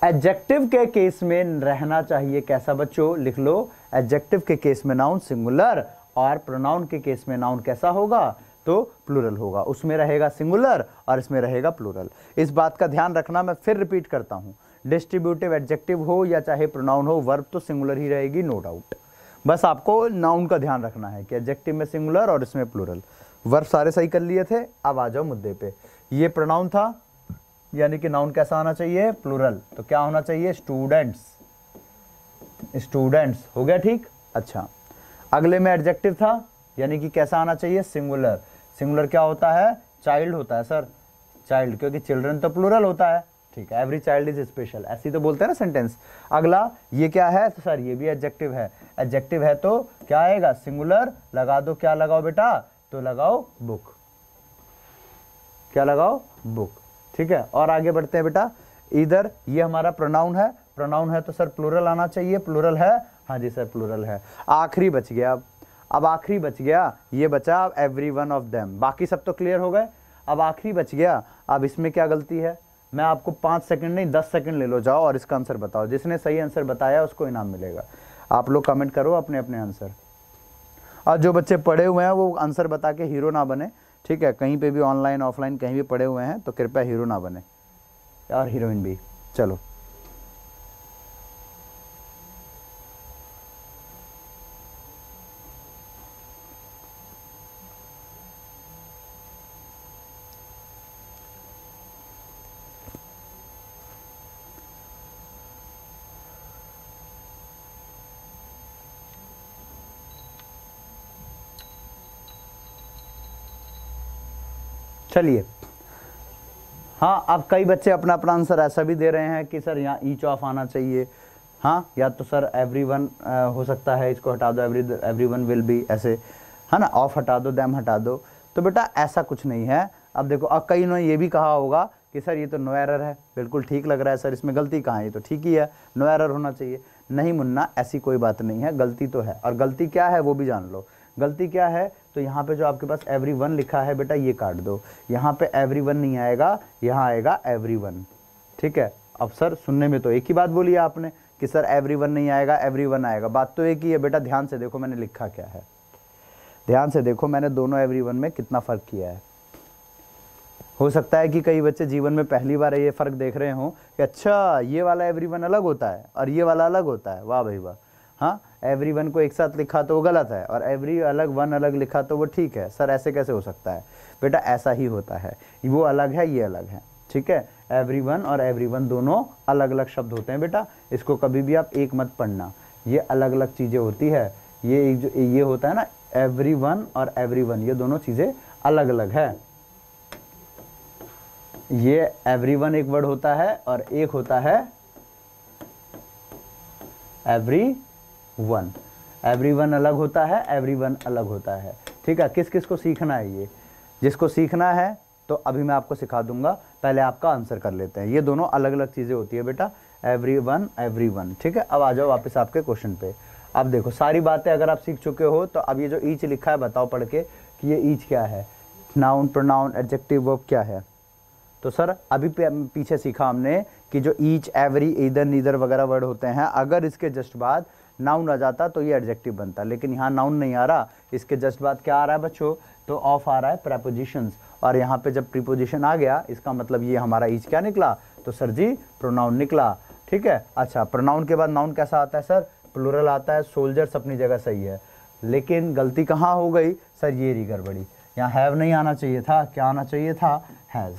S1: एडजेक्टिव के केस में रहना चाहिए कैसा बच्चों, लिख लो, एडजेक्टिव के केस में नाउन सिंगुलर और प्रोनाउन के केस में नाउन कैसा होगा, तो प्लूरल होगा, उसमें रहेगा सिंगुलर और इसमें रहेगा प्लूरल। इस बात का ध्यान रखना, मैं फिर रिपीट करता हूं, डिस्ट्रीब्यूटिव एडजेक्टिव हो या चाहे प्रोनाउन हो, वर्ब तो सिंगुलर ही रहेगी, नो डाउट। बस आपको नाउन का ध्यान रखना है कि एडजेक्टिव में सिंगुलर और इसमें प्लूरल। वर्ब सारे सही कर लिए थे, अब आ जाओ मुद्दे पे। ये प्रोनाउन था, यानी कि नाउन कैसा आना चाहिए, प्लूरल, तो क्या होना चाहिए, स्टूडेंट्स, स्टूडेंट्स हो गया, ठीक। अच्छा, अगले में एडजेक्टिव था, यानी कि कैसा आना चाहिए, सिंगुलर। सिंगुलर क्या होता है, चाइल्ड होता है सर, चाइल्ड, क्योंकि चिल्ड्रन तो प्लूरल होता है, ठीक है, एवरी चाइल्ड इज स्पेशल, ऐसी तो बोलते हैं ना सेंटेंस। अगला ये क्या है, तो सर ये भी एडजेक्टिव है, एडजेक्टिव है तो क्या आएगा, सिंगुलर, लगा दो, क्या लगाओ बेटा, तो लगाओ बुक, क्या लगाओ, बुक, ठीक है। और आगे बढ़ते हैं बेटा, इधर ये हमारा प्रोनाउन है, प्रोनाउन है तो सर प्लूरल आना चाहिए, प्लूरल है, हाँ जी सर प्लूरल है। आखिरी बच गया, अब आखिरी बच गया, ये बचा एवरी वन ऑफ देम, बाकी सब तो क्लियर हो गए, अब आखिरी बच गया। अब इसमें क्या गलती है, मैं आपको 5 सेकंड नहीं 10 सेकंड ले लो, जाओ और इसका आंसर बताओ, जिसने सही आंसर बताया उसको इनाम मिलेगा। आप लोग कमेंट करो अपने अपने आंसर, और जो बच्चे पढ़े हुए हैं वो आंसर बता के हीरो ना बने, ठीक है, कहीं पे भी ऑनलाइन ऑफलाइन कहीं भी पढ़े हुए हैं तो कृपया हीरो ना बने, और हीरोइन भी। चलो चलिए, हाँ, अब कई बच्चे अपना अपना आंसर ऐसा भी दे रहे हैं कि सर यहाँ ईच ऑफ आना चाहिए, हाँ, या तो सर एवरीवन हो सकता है, इसको हटा दो, एवरीवन विल बी, ऐसे है ना, ऑफ हटा दो, दैम हटा दो। तो बेटा ऐसा कुछ नहीं है। अब देखो, अब कई ने ये भी कहा होगा कि सर ये तो नो एरर है, बिल्कुल ठीक लग रहा है सर, इसमें गलती कहाँ है, ये तो ठीक ही है, नो एरर होना चाहिए। नहीं मुन्ना, ऐसी कोई बात नहीं है, गलती तो है। और गलती क्या है वो भी जान लो। गलती क्या है, तो यहाँ पे जो आपके पास एवरीवन लिखा है बेटा, ये काट दो। यहाँ पे एवरीवन नहीं आएगा, यहाँ आएगा एवरीवन। ठीक है, अब सर सुनने में तो एक ही बात बोली है आपने कि सर एवरीवन नहीं आएगा, एवरीवन आएगा, बात तो एक ही है बेटा। ध्यान से देखो मैंने लिखा क्या है, ध्यान से देखो मैंने दोनों एवरीवन में कितना फ़र्क किया है। हो सकता है कि कई बच्चे जीवन में पहली बार ये फ़र्क देख रहे हों कि अच्छा ये वाला एवरीवन अलग होता है और ये वाला अलग होता है। वाह भाई वाह, हाँ, एवरीवन को एक साथ लिखा तो वो गलत है और एवरी अलग वन अलग लिखा तो वो ठीक है। सर ऐसे कैसे हो सकता है? बेटा ऐसा ही होता है, वो अलग है, ये अलग है। ठीक है, एवरीवन और एवरीवन दोनों अलग अलग शब्द होते हैं बेटा, इसको कभी भी आप एक मत पढ़ना, ये अलग अलग चीज़ें होती है। ये जो ये होता है ना, एवरीवन और एवरीवन, ये दोनों चीज़ें अलग अलग है। ये एवरीवन एक वर्ड होता है और एक होता है एवरीवन। एवरीवन अलग होता है, एवरीवन अलग होता है। ठीक है, किस किस को सीखना है ये? जिसको सीखना है तो अभी मैं आपको सिखा दूंगा, पहले आपका आंसर कर लेते हैं। ये दोनों अलग अलग चीज़ें होती है बेटा, एवरीवन एवरीवन। ठीक है, अब आ जाओ वापस आपके क्वेश्चन पे। अब देखो सारी बातें अगर आप सीख चुके हो तो अब ये जो ईच लिखा है बताओ पढ़ के कि ये ईच क्या है, नाउन, प्रोनाउन, एडजेक्टिव, वर्ब क्या है। तो सर अभी पीछे सीखा हमने कि जो ईच, एवरी, ईदर, नीदर वगैरह वर्ड होते हैं, अगर इसके जस्ट बाद नाउन आ जाता तो ये एडजेक्टिव बनता, लेकिन यहाँ नाउन नहीं आ रहा, इसके जस्ट बाद क्या आ रहा है बच्चों? तो ऑफ आ रहा है, प्रेपोजिशंस। और यहाँ पे जब प्रीपोजिशन आ गया इसका मतलब ये हमारा ईच क्या निकला? तो सर जी प्रोनाउन निकला। ठीक है, अच्छा, प्रोनाउन के बाद नाउन कैसा आता है सर? प्लूरल आता है। सोल्जर्स अपनी जगह सही है, लेकिन गलती कहाँ हो गई सर? ये रही गड़बड़ी, यहाँ हैव नहीं आना चाहिए था, क्या आना चाहिए था? हैज़।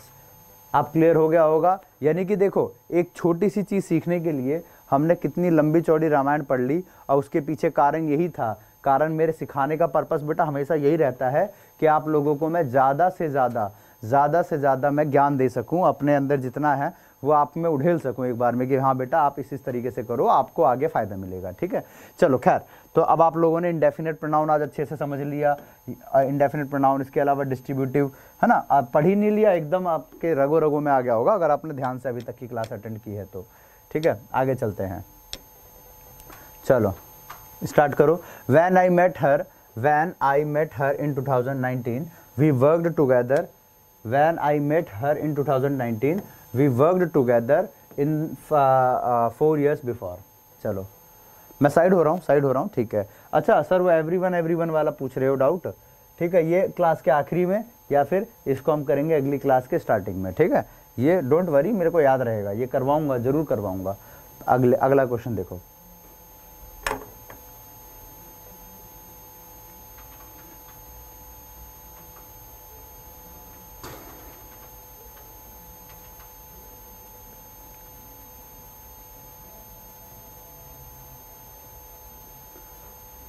S1: आप क्लियर हो गया होगा। यानी कि देखो एक छोटी सी चीज़ सीखने के लिए हमने कितनी लंबी चौड़ी रामायण पढ़ ली, और उसके पीछे कारण यही था। कारण मेरे सिखाने का पर्पस बेटा हमेशा यही रहता है कि आप लोगों को मैं ज़्यादा से ज़्यादा मैं ज्ञान दे सकूं, अपने अंदर जितना है वो आप में उड़ेल सकूं एक बार में कि हाँ बेटा आप इस तरीके से करो, आपको आगे फ़ायदा मिलेगा। ठीक है, चलो खैर, तो अब आप लोगों ने इंडेफिनेट प्रोनाउन आज अच्छे से समझ लिया। इंडेफिनेट प्रोनाउन, इसके अलावा डिस्ट्रीब्यूटिव, है ना, आप पढ़ ही नहीं लिया, एकदम आपके रगों रगों में आ गया होगा अगर आपने ध्यान से अभी तक की क्लास अटेंड की है तो। ठीक है, आगे चलते हैं, चलो स्टार्ट करो। When I met her in 2019, we worked together. When I met her in 2019, we worked together in 4 years before. चलो मैं साइड हो रहा हूँ। ठीक है, अच्छा सर वो एवरीवन वाला पूछ रहे हो डाउट? ठीक है, ये क्लास के आखिरी में या फिर इसको हम करेंगे अगली क्लास के स्टार्टिंग में। ठीक है, ये डोंट वरी, मेरे को याद रहेगा, ये करवाऊंगा, जरूर करवाऊंगा। अगला क्वेश्चन देखो।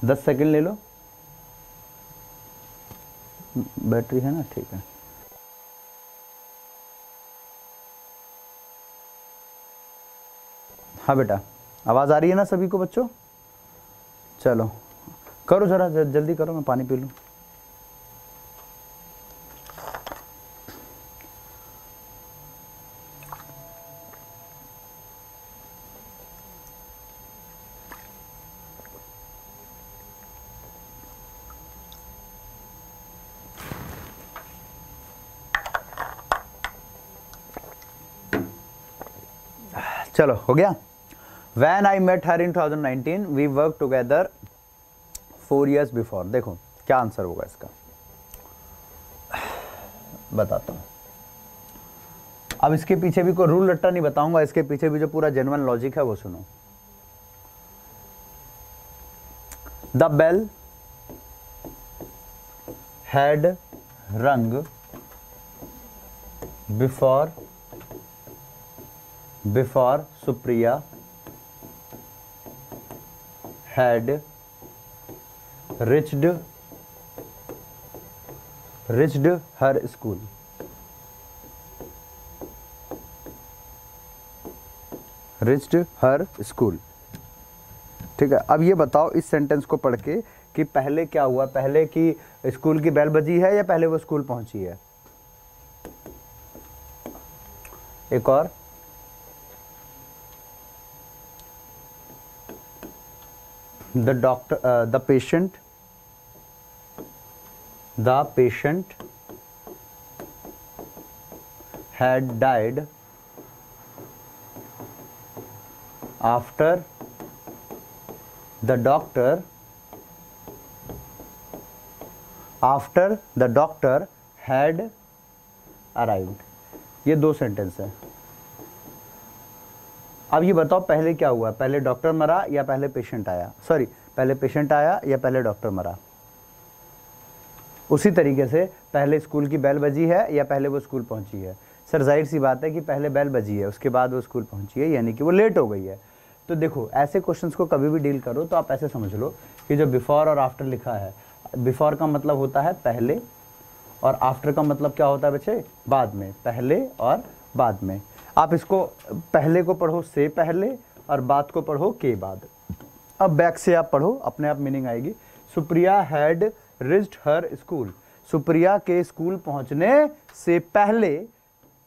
S1: दस सेकंड ले लो, बैटरी है ना? ठीक है, हाँ बेटा आवाज़ आ रही है ना सभी को बच्चों? चलो करो जरा जल्दी करो, मैं पानी पी लूँ। चलो हो गया। When I met her in 2019, we worked together 4 years before। देखो क्या आंसर होगा इसका, बताता हूँ। अब इसके पीछे भी कोई रूल रट्टा नहीं बताऊंगा, इसके पीछे भी जो पूरा जेन्युइन लॉजिक है वो सुनो। The bell had rung before Supriya had reached her school। Reached her school. ठीक है, अब ये बताओ इस सेंटेंस को पढ़ के कि पहले क्या हुआ, पहले की स्कूल की बेल बजी है या पहले वो स्कूल पहुंची है। एक और, the patient had died after the doctor had arrived। ये दो सेंटेंस है। अब ये बताओ पहले क्या हुआ, पहले डॉक्टर मरा या पहले पेशेंट आया, सॉरी पहले पेशेंट आया या पहले डॉक्टर मरा। उसी तरीके से पहले स्कूल की बेल बजी है या पहले वो स्कूल पहुंची है। सर जाहिर सी बात है कि पहले बेल बजी है उसके बाद वो स्कूल पहुंची है, यानी कि वो लेट हो गई है। तो देखो ऐसे क्वेश्चंस को कभी भी डील करो तो आप ऐसे समझ लो कि जो बिफोर और आफ्टर लिखा है, बिफोर का मतलब होता है पहले और आफ्टर का मतलब क्या होता है बच्चे, बाद में, पहले और बाद में। आप इसको पहले को पढ़ो से पहले और बाद को पढ़ो के बाद। अब बैक से आप पढ़ो, अपने आप मीनिंग आएगी। Supriya had reached her school, Supriya के स्कूल पहुंचने से पहले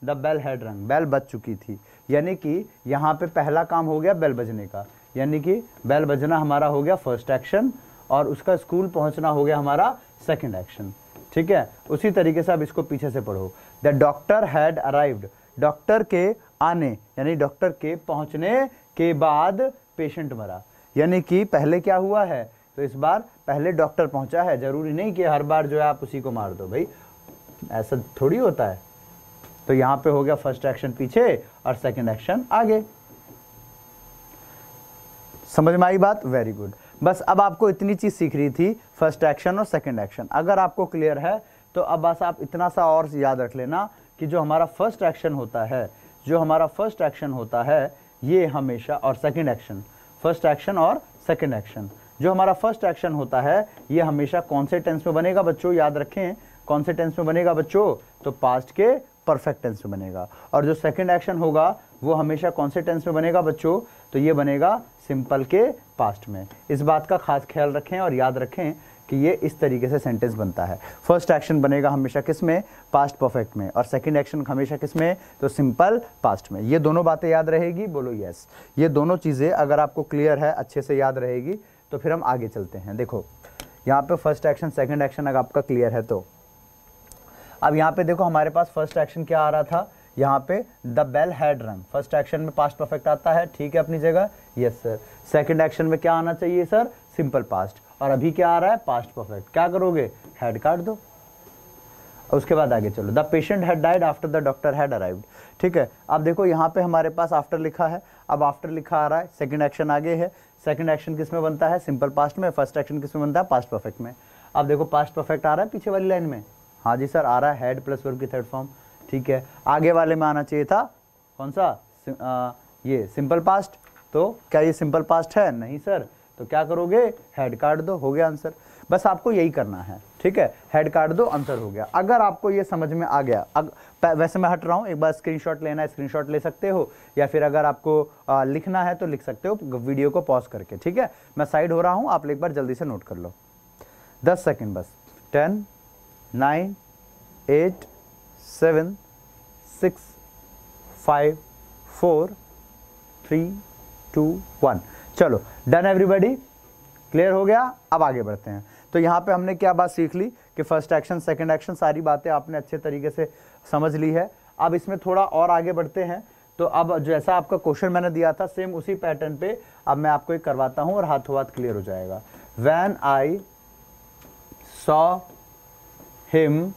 S1: the bell had rang, bell बज चुकी थी। यानी कि यहाँ पे पहला काम हो गया बेल बजने का, यानी कि बेल बजना हमारा हो गया फर्स्ट एक्शन और उसका स्कूल पहुंचना हो गया हमारा सेकंड एक्शन। ठीक है, उसी तरीके से अब इसको पीछे से पढ़ो। The doctor had arrived, doctor के आने यानी डॉक्टर के पहुंचने के बाद पेशेंट मरा। यानी कि पहले क्या हुआ है, तो इस बार पहले डॉक्टर पहुंचा है। जरूरी नहीं कि हर बार जो है आप उसी को मार दो भाई, ऐसा थोड़ी होता है। तो यहां पे हो गया फर्स्ट एक्शन पीछे और सेकंड एक्शन आगे। समझ में आई बात, वेरी गुड। बस अब आपको इतनी चीज सीख रही थी, फर्स्ट एक्शन और सेकंड एक्शन। अगर आपको क्लियर है तो अब बस आप इतना सा और याद रख लेना कि जो हमारा फर्स्ट एक्शन होता है, जो हमारा फर्स्ट एक्शन होता है ये हमेशा, और सेकंड एक्शन, फर्स्ट एक्शन और सेकंड एक्शन, जो हमारा फर्स्ट एक्शन होता है ये हमेशा कौन से टेंस में बनेगा बच्चों, याद रखें कौन से टेंस में बनेगा बच्चों, तो पास्ट के परफेक्ट टेंस में बनेगा। और जो सेकंड एक्शन होगा वो हमेशा कौन से टेंस में बनेगा बच्चों, तो ये बनेगा सिंपल के पास्ट में। इस बात का खास ख्याल रखें और याद रखें कि ये इस तरीके से सेंटेंस बनता है। फर्स्ट एक्शन बनेगा हमेशा किस में, पास्ट परफेक्ट में, और सेकंड एक्शन हमेशा किस में, तो सिंपल पास्ट में। ये दोनों बातें याद रहेगी, बोलो यस। ये दोनों चीज़ें अगर आपको क्लियर है, अच्छे से याद रहेगी, तो फिर हम आगे चलते हैं। देखो यहाँ पे फर्स्ट एक्शन सेकंड एक्शन अगर आपका क्लियर है तो अब यहाँ पे देखो हमारे पास फर्स्ट एक्शन क्या आ रहा था, यहाँ पे द बेल हैड रंग। फर्स्ट एक्शन में पास्ट परफेक्ट आता है, ठीक है अपनी जगह, यस सर। सेकंड एक्शन में क्या आना चाहिए सर, सिंपल पास्ट। और अभी क्या आ रहा है, पास्ट परफेक्ट। क्या करोगे, हैड काट दो, उसके बाद आगे चलो। The patient had died after the doctor had arrived. ठीक है, अब देखो यहाँ पे हमारे पास आफ्टर लिखा है, अब आफ्टर लिखा आ रहा है, सेकंड एक्शन आगे है। सेकंड एक्शन किस में बनता है, सिंपल पास्ट में। फर्स्ट एक्शन किस में बनता है, पास्ट परफेक्ट में। अब देखो पास्ट परफेक्ट आ रहा है पीछे वाली लाइन में, हाँ जी सर आ रहा है, हैड प्लस वर्ब की थर्ड फॉर्म। ठीक है, आगे वाले में आना चाहिए था कौन सा, ये सिंपल पास्ट। तो क्या ये सिंपल पास्ट है, नहीं सर, तो क्या करोगे, हैड काट दो, हो गया आंसर। बस आपको यही करना है, ठीक है, हेड काट दो, आंसर हो गया। अगर आपको ये समझ में आ गया, वैसे मैं हट रहा हूँ, एक बार स्क्रीनशॉट लेना है स्क्रीनशॉट ले सकते हो, या फिर अगर आपको लिखना है तो लिख सकते हो वीडियो को पॉज करके। ठीक है, मैं साइड हो रहा हूँ, आप एक बार जल्दी से नोट कर लो, 10 सेकेंड बस। 10 9 8 7 6 5 4 3 2 1। चलो डन एवरीबॉडी, क्लियर हो गया। अब आगे बढ़ते हैं। तो यहाँ पे हमने क्या बात सीख ली कि फर्स्ट एक्शन सेकंड एक्शन सारी बातें आपने अच्छे तरीके से समझ ली है। अब इसमें थोड़ा और आगे बढ़ते हैं। तो अब जैसा आपका क्वेश्चन मैंने दिया था सेम उसी पैटर्न पे अब मैं आपको एक करवाता हूँ और हाथों हाथ क्लियर हो जाएगा। When I saw him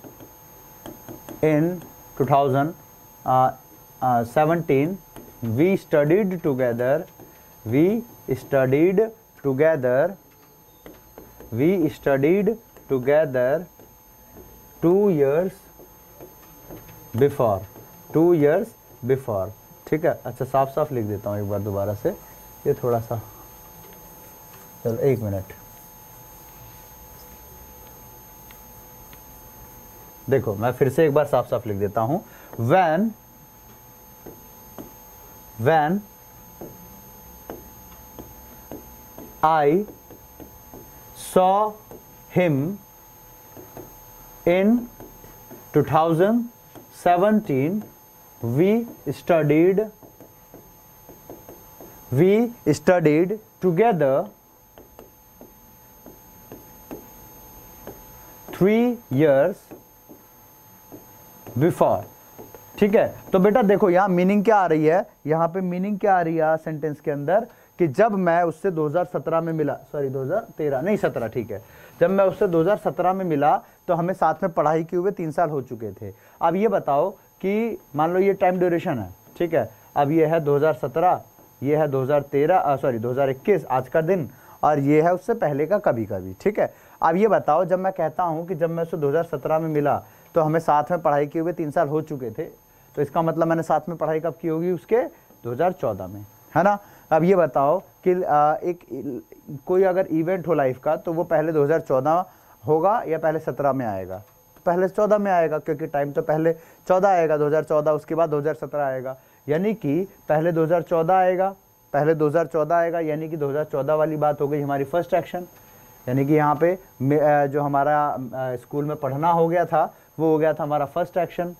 S1: in 2017 we studied together 2 years before। ठीक है, अच्छा साफ साफ लिख देता हूँ एक बार दोबारा से, ये थोड़ा सा, चलो 1 मिनट। देखो मैं फिर से एक बार साफ साफ लिख देता हूँ। when I saw him in 2017. We studied together 3 years before. ठीक है, तो बेटा देखो यहाँ मीनिंग क्या आ रही है, यहाँ पे मीनिंग क्या आ रही है सेंटेंस के अंदर कि जब मैं उससे 2017 में मिला, सॉरी 2013 नहीं 17, ठीक है, जब मैं उससे 2017 में मिला तो हमें साथ में पढ़ाई किए हुए 3 साल हो चुके थे। अब ये बताओ कि मान लो ये टाइम ड्यूरेशन है, ठीक है, अब ये है 2017, ये है 2021 आज का दिन, और ये है उससे पहले का कभी कभी। ठीक है, अब ये बताओ जब मैं कहता हूँ कि जब मैं उससे 2017 में मिला तो हमें साथ में पढ़ाई किए हुए 3 साल हो चुके थे, तो इसका मतलब मैंने साथ में पढ़ाई कब की होगी, उसके 2014 में, है ना। अब ये बताओ कि कोई अगर इवेंट हो लाइफ का तो वो पहले 2014 होगा या पहले 17 में आएगा, तो पहले 14 में आएगा, क्योंकि टाइम तो पहले 14 आएगा 2014, उसके बाद 2017 आएगा, यानी कि पहले 2014 आएगा, पहले 2014 आएगा, यानी कि 2014 वाली बात हो गई हमारी फर्स्ट एक्शन, यानी कि यहाँ पे जो हमारा स्कूल में पढ़ना हो गया था वो हो गया था हमारा फर्स्ट एक्शन।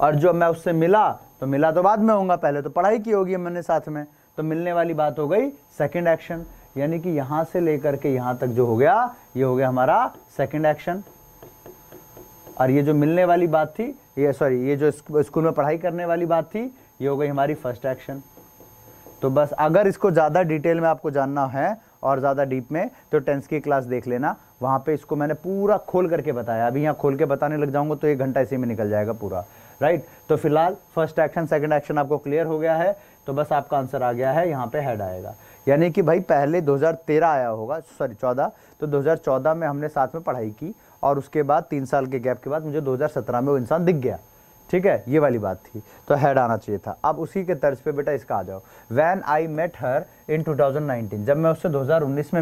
S1: और जो मैं उससे मिला तो बाद में होगा, पहले तो पढ़ाई की होगी मैंने साथ में, तो मिलने वाली बात हो गई सेकंड एक्शन, यानी कि यहाँ से लेकर के यहाँ तक जो हो गया ये हो गया हमारा सेकंड एक्शन। और ये जो मिलने वाली बात थी, ये जो स्कूल में पढ़ाई करने वाली बात थी, ये हो गई हमारी फर्स्ट एक्शन। तो बस अगर इसको ज़्यादा डिटेल में आपको जानना है और ज़्यादा डीप में तो टेंस की क्लास देख लेना, वहाँ पे इसको मैंने पूरा खोल करके बताया। अभी यहाँ खोल के बताने लग जाऊँगा तो 1 घंटा इसी में निकल जाएगा पूरा, राइट। तो फिलहाल फर्स्ट एक्शन सेकंड एक्शन आपको क्लियर हो गया है, तो बस आपका आंसर आ गया है, यहाँ पे हेड आएगा, यानी कि भाई पहले 2013 आया होगा, सॉरी 14, तो 2014 में हमने साथ में पढ़ाई की और उसके बाद 3 साल के गैप के बाद मुझे 2017 में वो इंसान दिख गया। ठीक है, ये वाली बात थी, तो हेड आना चाहिए था। अब उसी के तर्ज पे बेटा इसका आ जाओ, व्हेन आई मेट हर इन 2019, जब मैं उससे 2019 में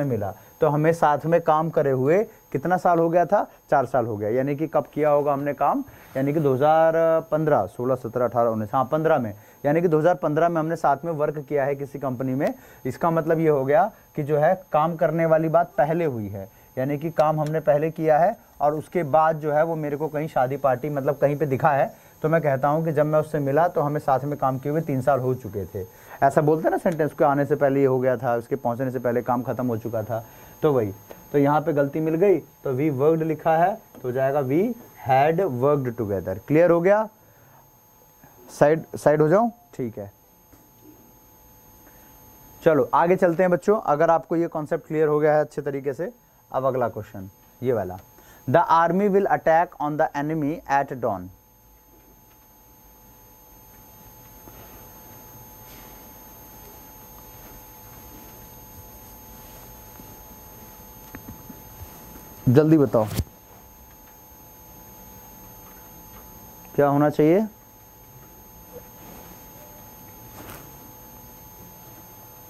S1: मिला, तो हमें साथ में काम करे हुए कितना साल हो गया था, 4 साल हो गया, यानी कि कब किया होगा हमने काम, यानी कि 2015, 16, 17, 18, 19, हाँ 15 में, यानी कि 2015 में हमने साथ में वर्क किया है किसी कंपनी में। इसका मतलब ये हो गया कि जो है काम करने वाली बात पहले हुई है, यानी कि काम हमने पहले किया है और उसके बाद जो है वो मेरे को कहीं शादी पार्टी मतलब कहीं पे दिखा है, तो मैं कहता हूँ कि जब मैं उससे मिला तो हमें साथ में काम किए हुए 3 साल हो चुके थे। ऐसा बोलते हैं ना सेंटेंस, को आने से पहले ये हो गया था, उसके पहुँचने से पहले काम खत्म हो चुका था, तो वही। तो यहाँ पे गलती मिल गई, तो वी वर्कड लिखा है तो हो जाएगा we had worked together. Clear हो गया, साइड हो जाऊं, ठीक है। चलो आगे चलते हैं बच्चों, अगर आपको ये कॉन्सेप्ट क्लियर हो गया है अच्छे तरीके से। अब अगला क्वेश्चन ये वाला, the army will attack on the enemy at dawn. जल्दी बताओ क्या होना चाहिए।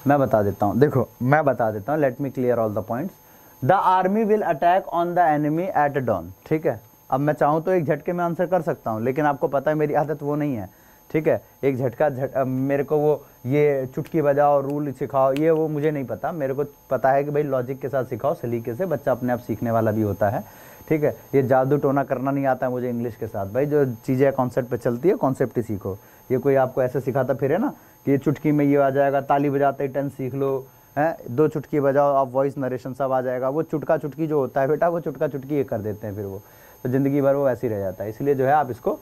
S1: मैं बता देता हूं, देखो मैं बता देता हूं, let me clear all the points. The army will attack on the enemy at dawn. ठीक है, अब मैं चाहूं तो एक झटके में आंसर कर सकता हूं, लेकिन आपको पता है मेरी आदत वो नहीं है। ठीक है, एक मेरे को वो ये चुटकी बजाओ रूल सिखाओ ये वो मुझे नहीं पता, मेरे को पता है कि भाई लॉजिक के साथ सिखाओ, सलीके से, बच्चा अपने आप सीखने वाला भी होता है। ठीक है, ये जादू टोना करना नहीं आता है मुझे इंग्लिश के साथ, भाई जो चीज़ें कॉन्सेप्ट पे चलती है कॉन्सेप्ट ही सीखो। ये कोई आपको ऐसे सिखाता फिर है ना कि ये चुटकी में ये आ जाएगा, ताली बजाते ही टेंस सीख लो, है 2 चुटकी बजाओ आप वॉइस नरेशन सब आ जाएगा, वो चुटका चुटकी जो होता है बेटा वो चुटका चुटकी ये कर देते हैं, फिर वो तो ज़िंदगी भर वो ऐसे ही रह जाता है। इसलिए जो है आप इसको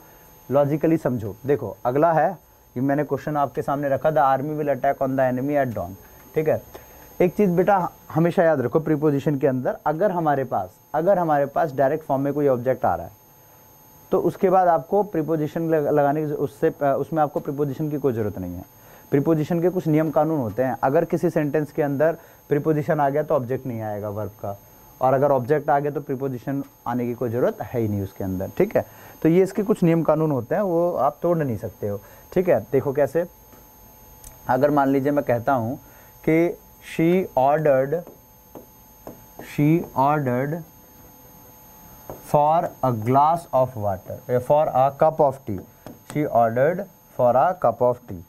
S1: लॉजिकली समझो। देखो अगला है, ये मैंने क्वेश्चन आपके सामने रखा, the army will attack on the enemy at dawn. ठीक है, एक चीज़ बेटा हमेशा याद रखो प्रीपोजिशन के अंदर, अगर हमारे पास डायरेक्ट फॉर्म में कोई ऑब्जेक्ट आ रहा है तो उसके बाद आपको प्रीपोजिशन लगाने की उसमें आपको प्रीपोजिशन की कोई ज़रूरत नहीं है। प्रीपोजिशन के कुछ नियम कानून होते हैं, अगर किसी सेंटेंस के अंदर प्रीपोजिशन आ गया तो ऑब्जेक्ट नहीं आएगा वर्ब का, और अगर ऑब्जेक्ट आ गया तो प्रीपोजिशन आने की कोई ज़रूरत है ही नहीं उसके अंदर। ठीक है, तो ये इसके कुछ नियम कानून होते हैं, वो आप तोड़ नहीं सकते हो। ठीक है, देखो कैसे, अगर मान लीजिए मैं कहता हूँ कि she ordered for a glass of water, for a cup of T, she ordered for a cup of T,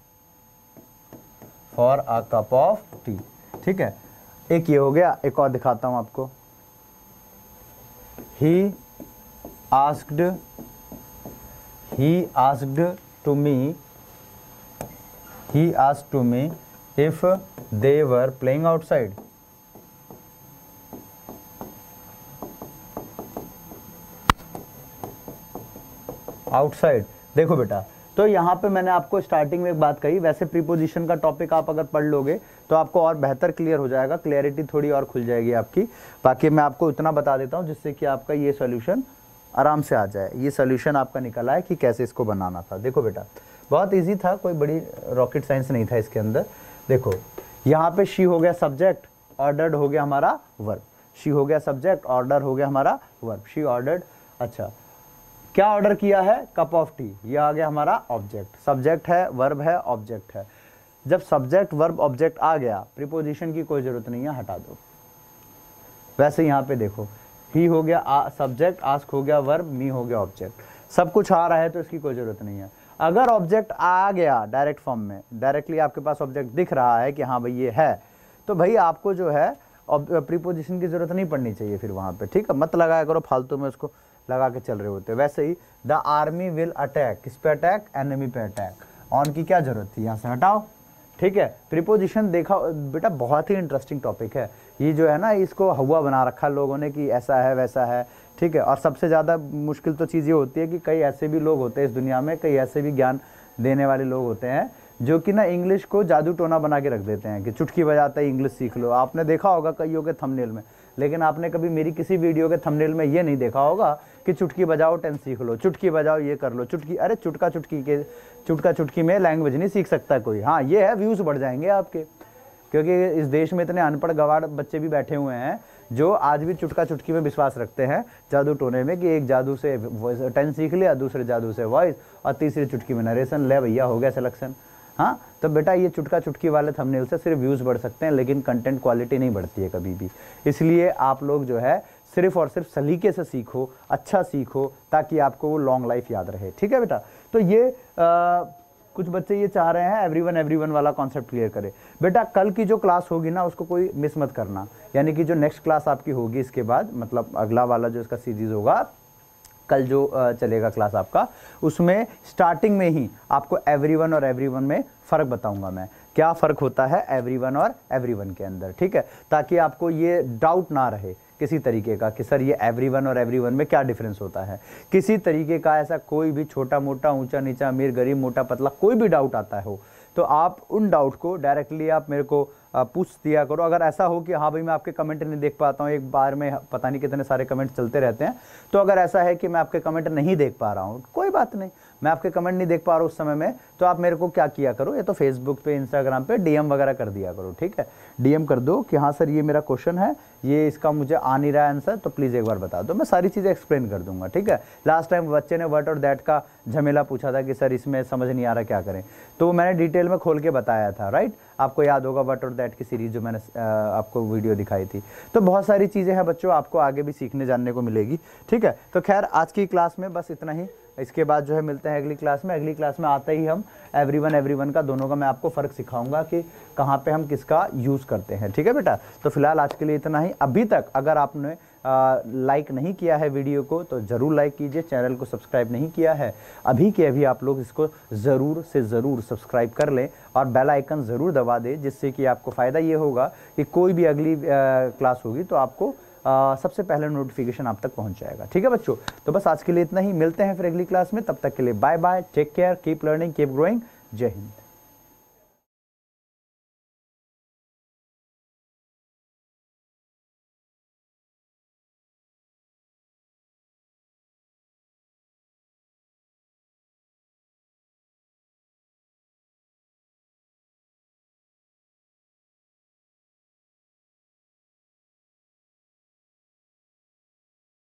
S1: for a cup of T. ठीक है, एक ये हो गया, एक और दिखाता हूं आपको। He asked to me if they were playing outside. Outside, देखो बेटा, तो यहाँ पे मैंने आपको स्टार्टिंग में एक बात कही, वैसे प्रीपोजिशन का टॉपिक आप अगर पढ़ लोगे तो आपको और बेहतर क्लियर हो जाएगा, क्लैरिटी थोड़ी और खुल जाएगी आपकी। बाकी मैं आपको इतना बता देता हूँ जिससे कि आपका ये सॉल्यूशन आराम से आ जाए। ये सॉल्यूशन आपका निकल आए कि कैसे इसको बनाना था। देखो बेटा, बहुत ईजी था, कोई बड़ी रॉकेट साइंस नहीं था इसके अंदर। देखो यहाँ पे शी हो गया सब्जेक्ट, ऑर्डर्ड हो गया हमारा वर्ब। शी हो गया सब्जेक्ट, ऑर्डर हो गया हमारा वर्ब। शी ऑर्डर्ड, अच्छा क्या ऑर्डर किया है? Cup of T. ये आ गया हमारा ऑब्जेक्ट, सब्जेक्ट है, वर्ब है, ऑब्जेक्ट है। जब सब्जेक्ट वर्ब ऑब्जेक्ट आ गया, प्रीपोजिशन की कोई जरूरत नहीं है, हटा दो। वैसे यहाँ पे देखो, ही हो गया सब्जेक्ट, आस्क हो गया वर्ब, मी हो गया ऑब्जेक्ट। सब कुछ आ रहा है तो इसकी कोई जरूरत नहीं है। अगर ऑब्जेक्ट आ गया डायरेक्ट फॉर्म में, डायरेक्टली आपके पास ऑब्जेक्ट दिख रहा है कि हाँ भाई ये है, तो भाई आपको जो है प्रीपोजिशन की जरूरत नहीं पड़नी चाहिए फिर वहां पे। ठीक है, मत लगाया करो फालतू में, उसको लगा के चल रहे होते। वैसे ही द आर्मी विल अटैक, किस पे अटैक? एनिमी पे अटैक। ऑन की क्या जरूरत थी, यहाँ से हटाओ। ठीक है, प्रीपोजिशन देखा बेटा, बहुत ही इंटरेस्टिंग टॉपिक है ये जो है ना, इसको हवा बना रखा लोगों ने कि ऐसा है वैसा है। ठीक है, और सबसे ज़्यादा मुश्किल तो चीज़ ये होती है कि कई ऐसे भी लोग होते हैं इस दुनिया में, कई ऐसे भी ज्ञान देने वाले लोग होते हैं जो कि ना इंग्लिश को जादू टोना बना के रख देते हैं कि चुटकी बजाते ही इंग्लिश सीख लो। आपने देखा होगा कईयों के थंबनेल में, लेकिन आपने कभी मेरी किसी वीडियो के थंबनेल में ये नहीं देखा होगा कि चुटकी बजाओ 10 सीख लो, चुटकी बजाओ ये कर लो। चुटकी, अरे चुटका चुटकी में लैंग्वेज नहीं सीख सकता कोई। हाँ ये है, व्यूज़ बढ़ जाएंगे आपके, क्योंकि इस देश में इतने अनपढ़ गवार बच्चे भी बैठे हुए हैं जो आज भी चुटका चुटकी में विश्वास रखते हैं, जादू टोने में, कि एक जादू से 10 सीख लिया, दूसरे जादू से वॉइस, और तीसरी चुटकी में नरेशन, ले भैया हो गया सिलेक्शन। हाँ, तो बेटा ये चुटका चुटकी वाले थंबनेल से सिर्फ व्यूज़ बढ़ सकते हैं, लेकिन कंटेंट क्वालिटी नहीं बढ़ती है कभी भी। इसलिए आप लोग जो है सिर्फ और सिर्फ सलीके से सीखो, अच्छा सीखो, ताकि आपको वो लॉन्ग लाइफ याद रहे। ठीक है बेटा, तो ये कुछ बच्चे ये चाह रहे हैं एवरीवन वाला कॉन्सेप्ट क्लियर करे। बेटा कल की जो क्लास होगी ना, उसको कोई मिस मत करना, यानी कि जो नेक्स्ट क्लास आपकी होगी इसके बाद, मतलब अगला वाला जो इसका सीरीज होगा, कल जो चलेगा क्लास आपका, उसमें स्टार्टिंग में ही आपको एवरीवन और एवरीवन में फ़र्क बताऊंगा मैं, क्या फ़र्क होता है एवरीवन और एवरीवन के अंदर। ठीक है, ताकि आपको ये डाउट ना रहे किसी तरीके का कि सर ये एवरीवन और एवरीवन में क्या डिफरेंस होता है। किसी तरीके का ऐसा कोई भी छोटा मोटा, ऊंचा नीचा, अमीर गरीब, मोटा पतला, कोई भी डाउट आता हो तो आप उन डाउट को डायरेक्टली आप मेरे को पूछ दिया करो। अगर ऐसा हो कि हाँ भाई मैं आपके कमेंट नहीं देख पाता हूँ, एक बार में पता नहीं कितने सारे कमेंट चलते रहते हैं, तो अगर ऐसा है कि मैं आपके कमेंट नहीं देख पा रहा हूँ, कोई बात नहीं, मैं आपके कमेंट नहीं देख पा रहा हूँ उस समय में, तो आप मेरे को क्या किया करो, ये तो फेसबुक पे, इंस्टाग्राम पे डीएम वगैरह कर दिया करो। ठीक है, डीएम कर दो कि हाँ सर ये मेरा क्वेश्चन है, ये इसका मुझे आ नहीं रहा है आंसर, तो प्लीज़ एक बार बता दो, मैं सारी चीज़ें एक्सप्लेन कर दूंगा। ठीक है, लास्ट टाइम बच्चे ने व्हाट और दैट का झमेला पूछा था कि सर इसमें समझ नहीं आ रहा क्या करें, तो मैंने डिटेल में खोल के बताया था। राइट, आपको याद होगा व्हाट और दैट की सीरीज जो मैंने आपको वीडियो दिखाई थी। तो बहुत सारी चीज़ें हैं बच्चों, आपको आगे भी सीखने जानने को मिलेगी। ठीक है, तो खैर आज की क्लास में बस इतना ही। इसके बाद जो है मिलते हैं अगली क्लास में। अगली क्लास में आते ही हम एवरीवन का दोनों का मैं आपको फ़र्क सिखाऊंगा कि कहाँ पे हम किसका यूज़ करते हैं। ठीक है बेटा, तो फिलहाल आज के लिए इतना ही। अभी तक अगर आपने लाइक नहीं किया है वीडियो को तो ज़रूर लाइक कीजिए, चैनल को सब्सक्राइब नहीं किया है अभी के अभी आप लोग इसको ज़रूर से ज़रूर सब्सक्राइब कर लें और बेल आइकन ज़रूर दबा दें, जिससे कि आपको फ़ायदा ये होगा कि कोई भी अगली क्लास होगी तो आपको सबसे पहले नोटिफिकेशन आप तक पहुंच जाएगा। ठीक है बच्चों, तो बस आज के लिए इतना ही, मिलते हैं फिर अगली क्लास में। तब तक के लिए bye bye, take care, keep learning, keep growing. जय हिंद।